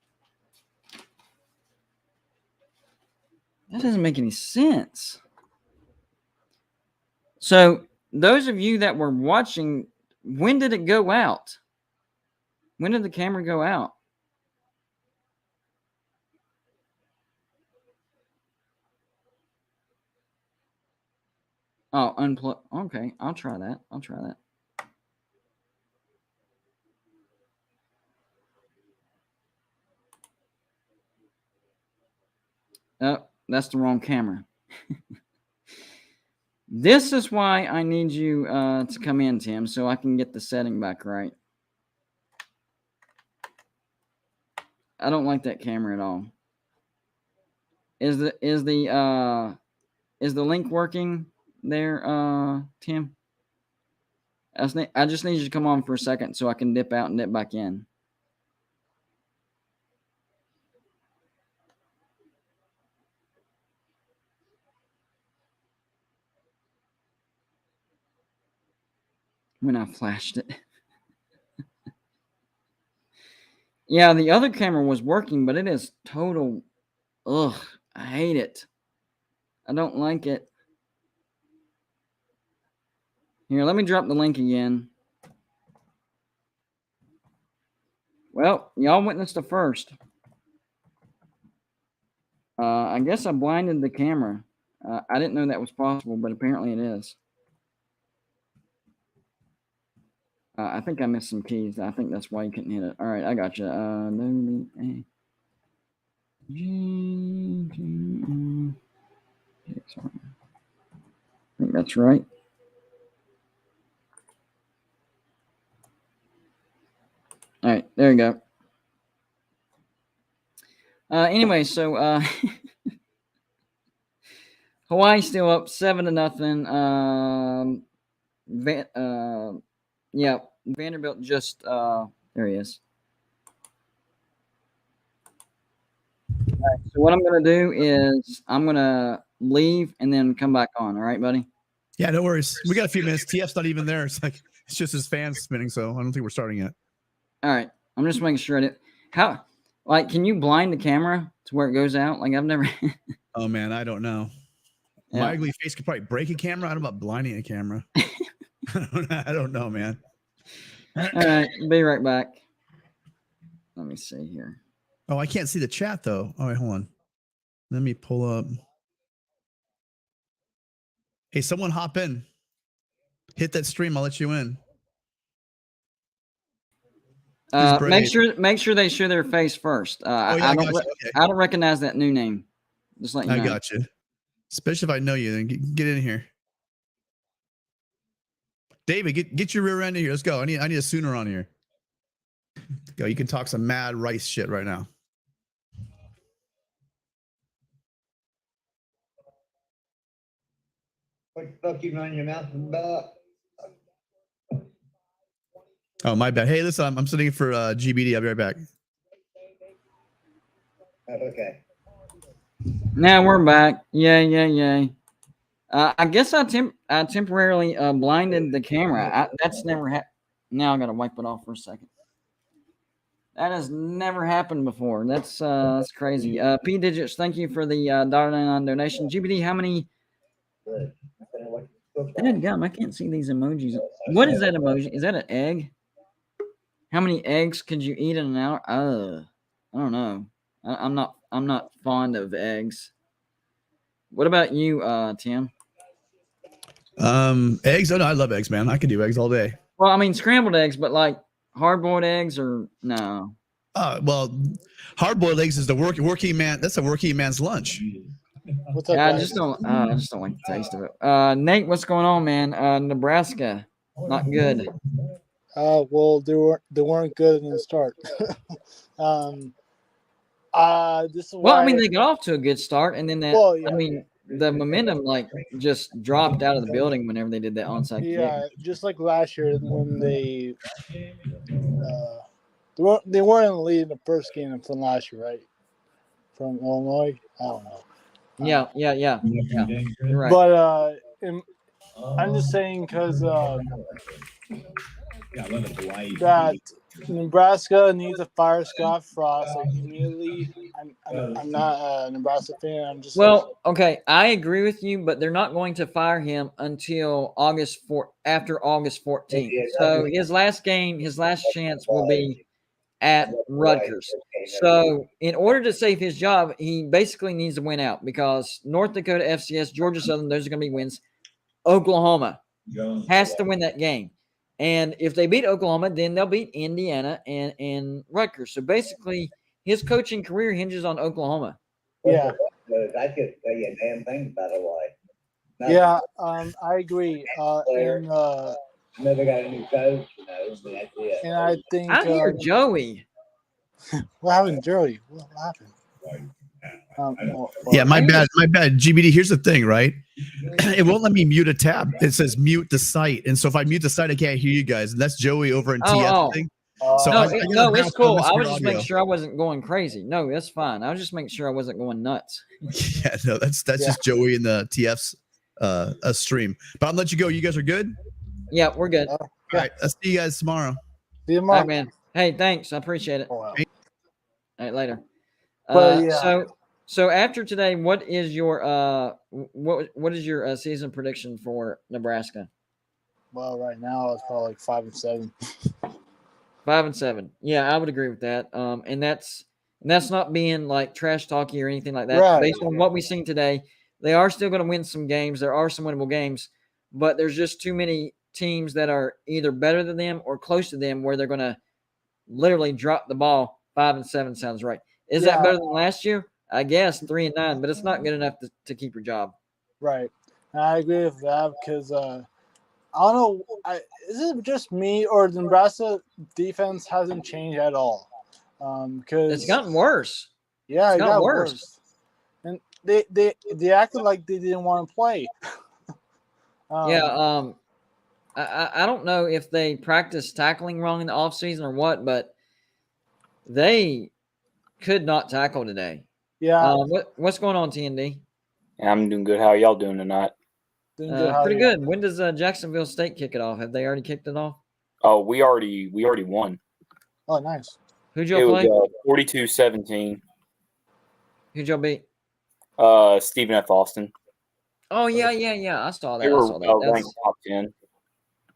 That doesn't make any sense. So, those of you that were watching, when did it go out? When did the camera go out? Oh, unplug. Okay, I'll try that. Oh, that's the wrong camera. This is why I need you to come in, Tim, so I can get the setting back right. I don't like that camera at all. Is the link working there, Tim? I just need you to come on for a second so I can dip out and dip back in. When I flashed it. Yeah, the other camera was working, but it is total. Ugh, I hate it. I don't like it. Here, let me drop the link again. Well, y'all witnessed the first. I guess I blinded the camera. I didn't know that was possible, but apparently it is. I think I missed some keys. I think that's why you couldn't hit it. All right, I got you. I think that's right. All right, there you go. Anyway, so Hawaii still up 7-0. Yeah, Vanderbilt just there he is. All right, so what I'm gonna do is I'm gonna leave and then come back on. All right, buddy? Yeah, no worries. We got a few minutes. TF's not even there. It's just his fans spinning, so I don't think we're starting yet. All right, I'm just making sure can you blind the camera to where it goes out? Like I've never. Oh man, I don't know. Yeah. My ugly face could probably break a camera. I don't know about blinding a camera. I don't know, man. All right, be right back. Let me see here. Oh, I can't see the chat though. All right, hold on. Let me pull up. Hey, someone hop in. Hit that stream. I'll let you in. Make sure they show their face first. I don't recognize that new name. Just let you know. I got you. Especially if I know you, then get in here. David, get your rear end in here. Let's go. I need a Sooner on here. Go. You can talk some mad Rice shit right now. What the fuck you run your mouth about? Oh, my bad. Hey, listen, I'm sitting for GBD. I'll be right back. Okay. Now we're back. Yay. I guess I temporarily blinded the camera. That's never happened. Now I got to wipe it off for a second. That has never happened before. That's crazy. P Digits, thank you for the $1.99 donation. GBD, how many? I can't see these emojis. What is that emoji? Is that an egg? How many eggs could you eat in an hour? I don't know. I'm not fond of eggs. What about you, Tim? Eggs? Oh no, I love eggs, man. I could do eggs all day. Well, I mean scrambled eggs, but like hard-boiled eggs or no? Well, hard-boiled eggs is the working man. That's a working man's lunch. What's up, I just don't like the taste of it. Nate, what's going on, man? Nebraska, not good. Well, they weren't good in the start. This is well, I mean, they got off to a good start, and then yeah. I mean, the momentum like just dropped out of the building whenever they did that onside kick. Yeah, just like last year when they weren't in the lead in the first game from last year, right? From Illinois, I don't know. Yeah. You're right. But I'm just saying because that Nebraska needs to fire Scott Frost like immediately. I'm not a Nebraska fan. I'm just okay. I agree with you, but they're not going to fire him until after August 14th. So his last chance will be at Rutgers. So in order to save his job, he basically needs to win out because North Dakota FCS, Georgia Southern, those are going to be wins. Oklahoma has to win that game. And if they beat Oklahoma, then they'll beat Indiana and Rutgers. So basically, his coaching career hinges on Oklahoma. Yeah. Because I could tell you a damn thing about Hawaii. Yeah, I agree. Player. Never got a new coach, and that's it. And I think I hear Joey. what happened, Joey? What happened? Yeah, my bad. My bad. GBD, here's the thing, right? It won't let me mute a tab. It says mute the site. And so if I mute the site, I can't hear you guys. And that's Joey over in TF thing. So no, I gotta no, it's bounce cool. on I was Mr. just making Audio. sure I wasn't going crazy. No, that's fine. I was just making sure I wasn't going nuts. Yeah, no, that's just Joey in the TF's stream. But I'll let you go. You guys are good? Yeah, we're good. All right. I'll see you guys tomorrow. See you All tomorrow. right, man. Hey, thanks. I appreciate it. Oh, wow. All right, later. But, yeah. So after today, what is your what is your season prediction for Nebraska? Well, right now it's probably like 5-7. 5-7. Yeah, I would agree with that. And that's not being like trash talky or anything like that. Right. Based on what we've seen today, they are still going to win some games. There are some winnable games, but there's just too many teams that are either better than them or close to them where they're going to literally drop the ball. 5-7 sounds right. Is that better than last year? I guess 3-9, but it's not good enough to keep your job. Right. And I agree with that because I don't know. Is it just me or the Nebraska defense hasn't changed at all? Because It's gotten worse. Yeah, It's it gotten got worse. worse. And they acted like they didn't want to play. I don't know if they practiced tackling wrong in the offseason or what, but they could not tackle today. Yeah. What's going on, TND? Yeah, I'm doing good. How are y'all doing tonight? Doing good. How Pretty are you? good. When does Jacksonville State kick it off? Have they already kicked it off? Oh, we already won. Oh, nice. Who'd It y'all play? was 42-17. Who'd y'all beat? Stephen F. Austin. Oh, yeah. I saw that. They I were saw that. ranked top 10.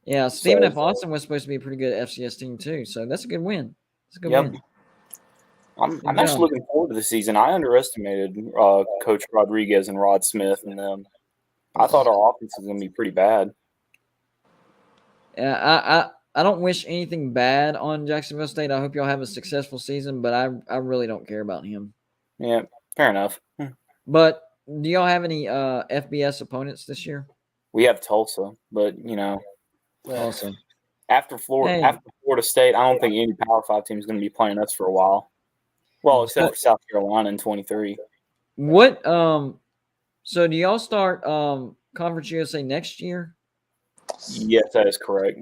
Yeah, Stephen F. Austin was supposed to be a pretty good FCS team, too. So that's a good win. It's a good win. I'm actually looking forward to the season. I underestimated Coach Rodriguez and Rod Smith and them. I thought our offense was going to be pretty bad. Yeah, I don't wish anything bad on Jacksonville State. I hope y'all have a successful season, but I really don't care about him. Yeah, fair enough. But do y'all have any FBS opponents this year? We have Tulsa, but Tulsa. After Florida State, I don't think any Power 5 team is going to be playing us for a while. Well, except for South Carolina in 23. What so do y'all start Conference USA next year? Yes, that is correct.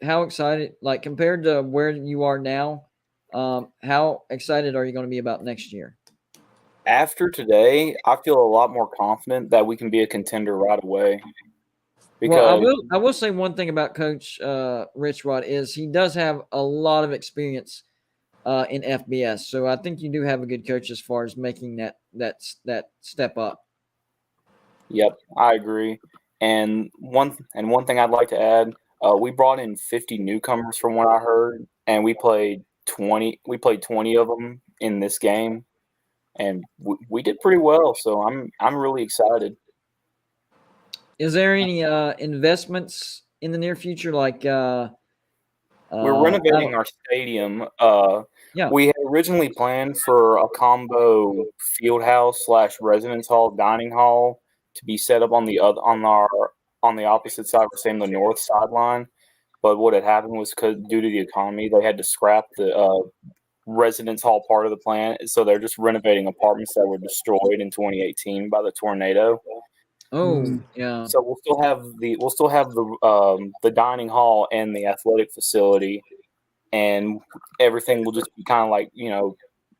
How excited, like compared to where you are now, how excited are you going to be about next year? After today, I feel a lot more confident that we can be a contender right away. Because I will say one thing about Coach Rich Rod is he does have a lot of experience in FBS, so I think you do have a good coach as far as making that step up. Yep, I agree. And one thing I'd like to add, we brought in 50 newcomers from what I heard, and we played 20 of them in this game, and we did pretty well. So I'm really excited. Is there any investments in the near future? Like we're renovating our stadium. We had originally planned for a combo field house / residence hall dining hall to be set up on the opposite side, we're saying the north sideline. But what had happened was because due to the economy, they had to scrap the residence hall part of the plan. So they're just renovating apartments that were destroyed in 2018 by the tornado. Oh, yeah. So we'll still have the dining hall and the athletic facility, and everything will just be kind of like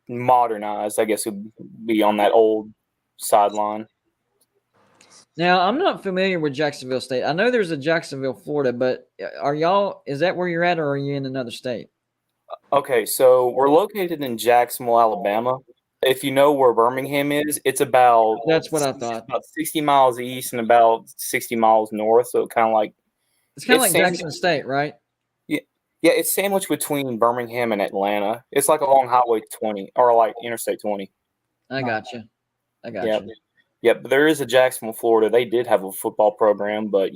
modernized. I guess it would be on that old sideline. Now, I'm not familiar with Jacksonville State. I know there's a Jacksonville, Florida, but is that where you're at, or are you in another state? Okay, so we're located in Jacksonville, Alabama. If you know where Birmingham is, it's about That's what I thought. About 60 miles east and about 60 miles north. So it's kind of like Jackson State, right? Yeah, it's sandwiched between Birmingham and Atlanta. It's like along Highway 20 or like Interstate 20. I got you. Yep, but there is a Jacksonville, Florida. They did have a football program, but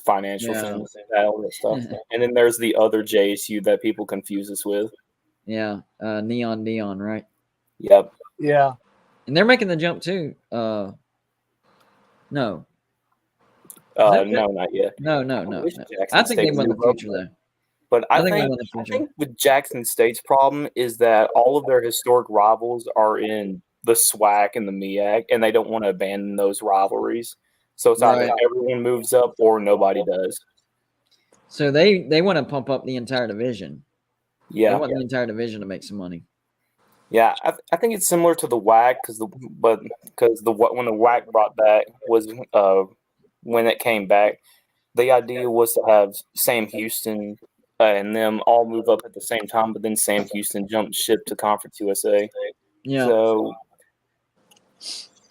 financial things, all that stuff. And then there's the other JSU that people confuse us with. Yeah, Neon Dion, right? Yep. Yeah. And they're making the jump too. No. No, not yet. No. I think they won the future though. But I think with Jackson State's problem is that all of their historic rivals are in the SWAC and the MEAC, and they don't want to abandon those rivalries. So it's either everyone moves up or nobody does. So they want to pump up the entire division. Yeah, they want the entire division to make some money. Yeah, I think it's similar to the WAC when the WAC brought back was when it came back, the idea was to have Sam Houston and them all move up at the same time, but then Sam Houston jumped ship to Conference USA. Yeah. So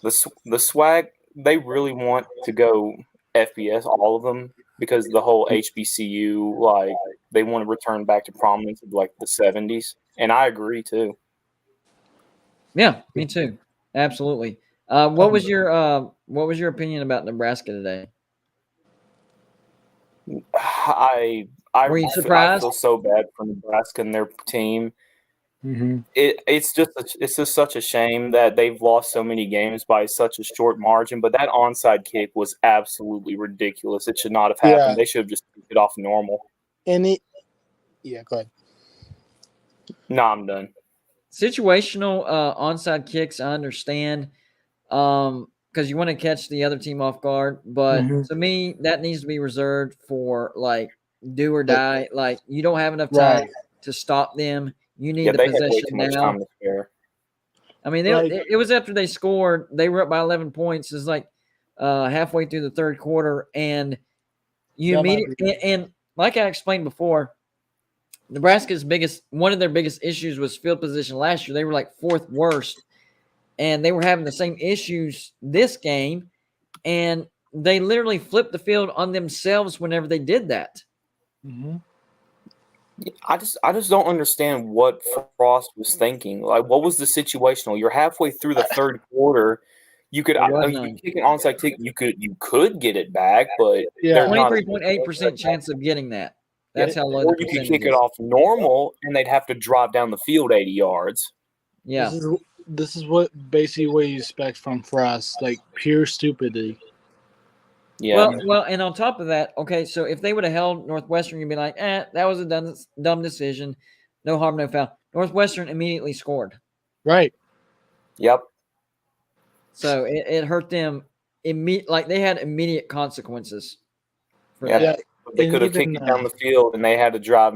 the SWAC, they really want to go FBS, all of them, because the whole HBCU, like, they want to return back to prominence of like the 70s, and I agree too. Yeah, me too. Absolutely. What was your opinion about Nebraska today? Were you surprised? I feel so bad for Nebraska and their team. Mm-hmm. It's just such a shame that they've lost so many games by such a short margin. But that onside kick was absolutely ridiculous. It should not have happened. Yeah. They should have just kicked it off normal. Go ahead. No, I'm done. Situational onside kicks, I understand, because you want to catch the other team off guard. But to me, that needs to be reserved for like do or die. Like you don't have enough time to stop them. You need the possession now. I mean, it was after they scored. They were up by 11 points. It's like halfway through the third quarter, and you immediately and like I explained before. Nebraska's one of their biggest issues was field position last year. They were like fourth worst, and they were having the same issues this game, and they literally flipped the field on themselves whenever they did that. Mm-hmm. I just don't understand what Frost was thinking. Like, what was the situational? You're halfway through the third quarter. You could you kick an onside kick. You could get it back, but 23.8% chance of getting that. That's how low the percentage is. Or you could kick it off normal, and they'd have to drive down the field 80 yards. Yeah. This is what you expect from Frost, like pure stupidity. Yeah. Well, and on top of that, okay, so if they would have held Northwestern, you'd be like, that was a dumb decision. No harm, no foul. Northwestern immediately scored. Right. Yep. So it hurt them like they had immediate consequences for that. Yeah. They could have kicked it down the field, and they had to drive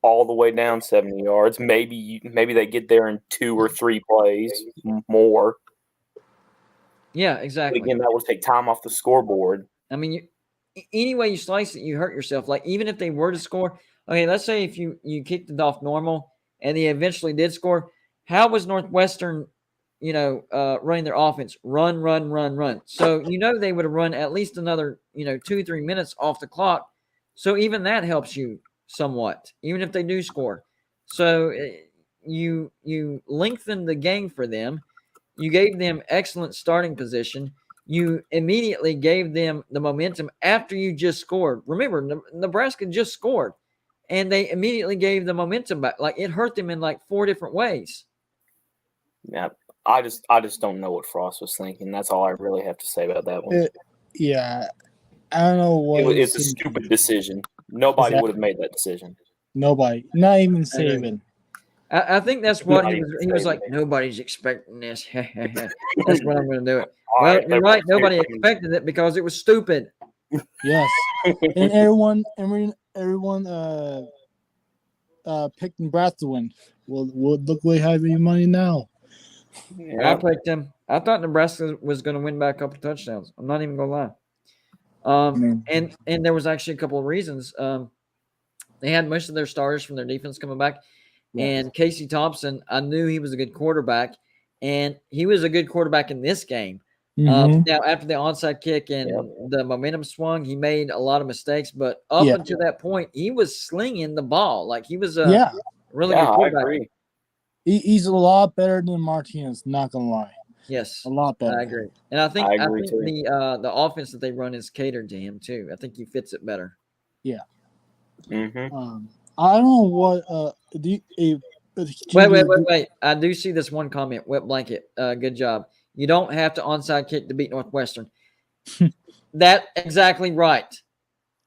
all the way down 70 yards. Maybe they get there in 2 or 3 plays more. Yeah, exactly. But again, that would take time off the scoreboard. I mean, any way you slice it, you hurt yourself. Like, even if they were to score, okay, let's say if you kicked it off normal and they eventually did score, how was Northwestern, running their offense? Run. So, they would have run at least another, 2-3 minutes off the clock. So even that helps you somewhat, even if they do score. So you lengthen the game for them. You gave them excellent starting position. You immediately gave them the momentum after you just scored. Remember, Nebraska just scored, and they immediately gave the momentum back. Like, it hurt them in like 4 different ways. Yeah, I just don't know what Frost was thinking. That's all I really have to say about that one. I don't know what it's a stupid decision. Nobody would have made that decision. Nobody, not even Saban. I think that's what he was like. Nobody's expecting this. That's what I'm going to do it. Well, you're right. Nobody expected it because it was stupid. Yes, and everyone picked Nebraska to win. Well, look what having money now. Yeah. I picked him. I thought Nebraska was going to win by a couple touchdowns. I'm not even going to lie. And there was actually a couple of reasons. They had most of their starters from their defense coming back. And Casey Thompson, I knew he was a good quarterback, and he was a good quarterback in this game. Now, after the onside kick and the momentum swung, he made a lot of mistakes. But up until that point, he was slinging the ball. Like, he was a really good quarterback. I agree. He's a lot better than Martinez, not going to lie. Yes. A lot better. I agree. And I think the offense that they run is catered to him, too. I think he fits it better. Yeah. Mm-hmm. I don't know what Wait. I do see this one comment. Wet blanket. Good job. You don't have to onside kick to beat Northwestern. That's exactly right.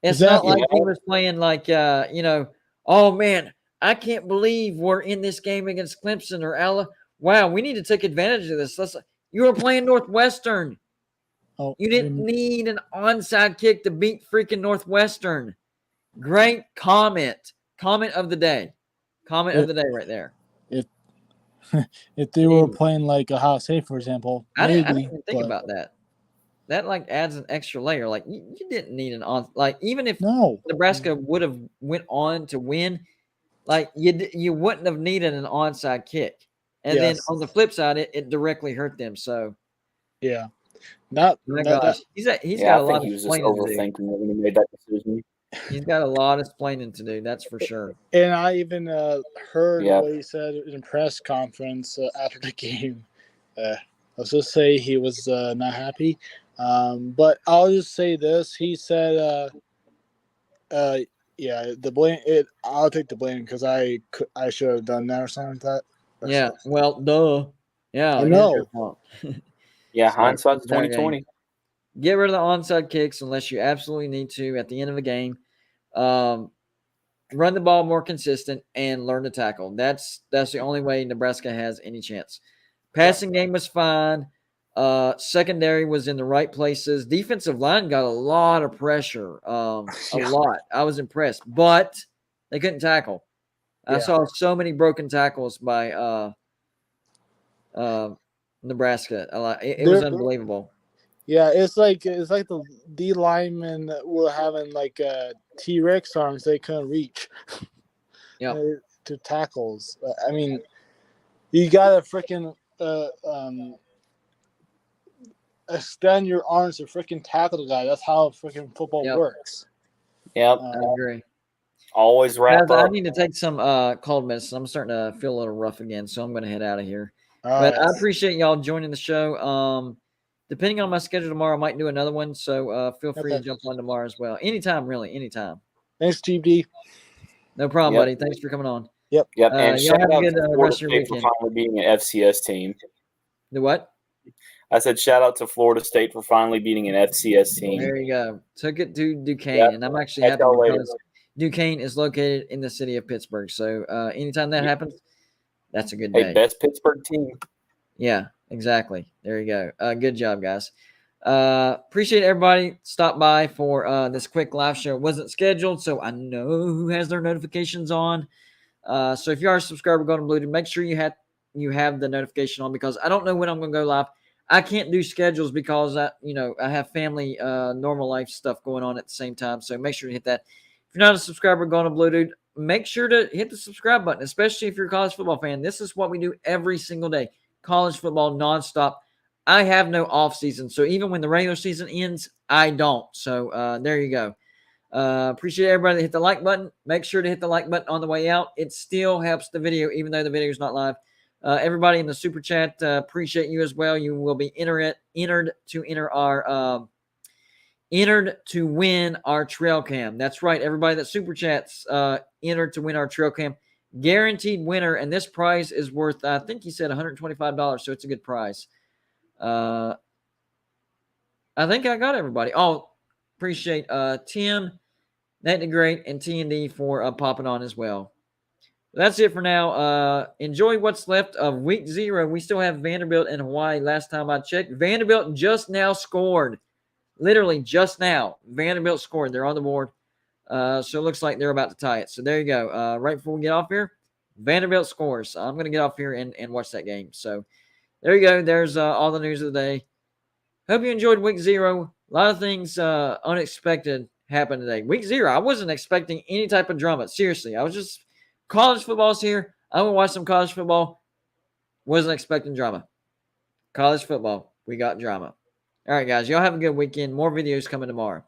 It's not like he was playing like, oh, man, I can't believe we're in this game against Clemson or Alabama. Wow, we need to take advantage of this. You were playing Northwestern. Oh, you didn't need an onside kick to beat freaking Northwestern. Great comment. Comment of the day. Comment of the day right there. If they were playing like Ohio State, for example, I didn't even think about that. That like adds an extra layer. Like you didn't need an on. Like even if Nebraska would have went on to win, like you wouldn't have needed an onside kick. And then on the flip side, it directly hurt them. So yeah, he's got a lot of he was just overthinking it when he made that decision. He's got a lot of explaining to do. That's for sure. And I even heard what he said in a press conference after the game. Let's just say he was not happy. But I'll just say this: he said, the blame. I'll take the blame because I should have done that or something like that. Yeah. Well, duh. Yeah. I know. Yeah. Hindsight's 2020. Get rid of the onside kicks unless you absolutely need to at the end of a game. Run the ball more consistent and learn to tackle. That's the only way Nebraska has any chance. Passing game was fine. Secondary was in the right places. Defensive line got a lot of pressure. A lot. I was impressed, but they couldn't tackle. I saw so many broken tackles by Nebraska. It was unbelievable. Yeah, it's like the D linemen were having like T-Rex arms they couldn't reach. Yeah. To tackles. I mean, you gotta freaking extend your arms to freaking tackle the guy. That's how freaking football works. Yep, I agree. Always wrap up. I need to take some cold medicine. I'm starting to feel a little rough again, so I'm going to head out of here. But I appreciate y'all joining the show. Depending on my schedule tomorrow, I might do another one, so feel free to jump on tomorrow as well. Anytime, really, anytime. Thanks, GD. No problem, buddy. Thanks for coming on. Yep. And shout out to Florida State for finally beating an FCS team. The what? I said shout out to Florida State for finally beating an FCS team. There you go. Took it to Duquesne, and I'm actually happy because Duquesne is located in the city of Pittsburgh. So anytime that happens, that's a good day. Hey, best Pittsburgh team. Yeah, exactly. There you go. Good job, guys. Appreciate everybody stop by for this quick live show. It wasn't scheduled, so I know who has their notifications on. So if you are a subscriber, go to Bluetooth. Make sure you have the notification on because I don't know when I'm going to go live. I can't do schedules because I have family, normal life stuff going on at the same time. So make sure to hit that. If you're not a subscriber, go on Bluetooth. Make sure to hit the subscribe button, especially if you're a college football fan. This is what we do every single day. College football nonstop. I have no off season. So even when the regular season ends, I don't. So there you go. Appreciate everybody that hit the like button. Make sure to hit the like button on the way out. It still helps the video, even though the video is not live. Everybody in the super chat, appreciate you as well. You will be entered to win our trail cam. That's right. Everybody that super chats, entered to win our trail cam. Guaranteed winner. And this prize is worth, I think he said $125. So it's a good prize. I think I got everybody. Oh, appreciate Tim, Nate the Great, and TND for popping on as well. That's it for now. Enjoy what's left of week 0. We still have Vanderbilt and Hawaii. Last time I checked, Vanderbilt just now scored. Literally just now. Vanderbilt scored. They're on the board. So it looks like they're about to tie it. So there you go. Right before we get off here, Vanderbilt scores. I'm going to get off here and watch that game. So there you go. There's all the news of the day. Hope you enjoyed week 0. A lot of things unexpected happened today. Week 0, I wasn't expecting any type of drama. Seriously, I was just college football's here. I'm going to watch some college football. Wasn't expecting drama. College football, we got drama. All right, guys. Y'all have a good weekend. More videos coming tomorrow.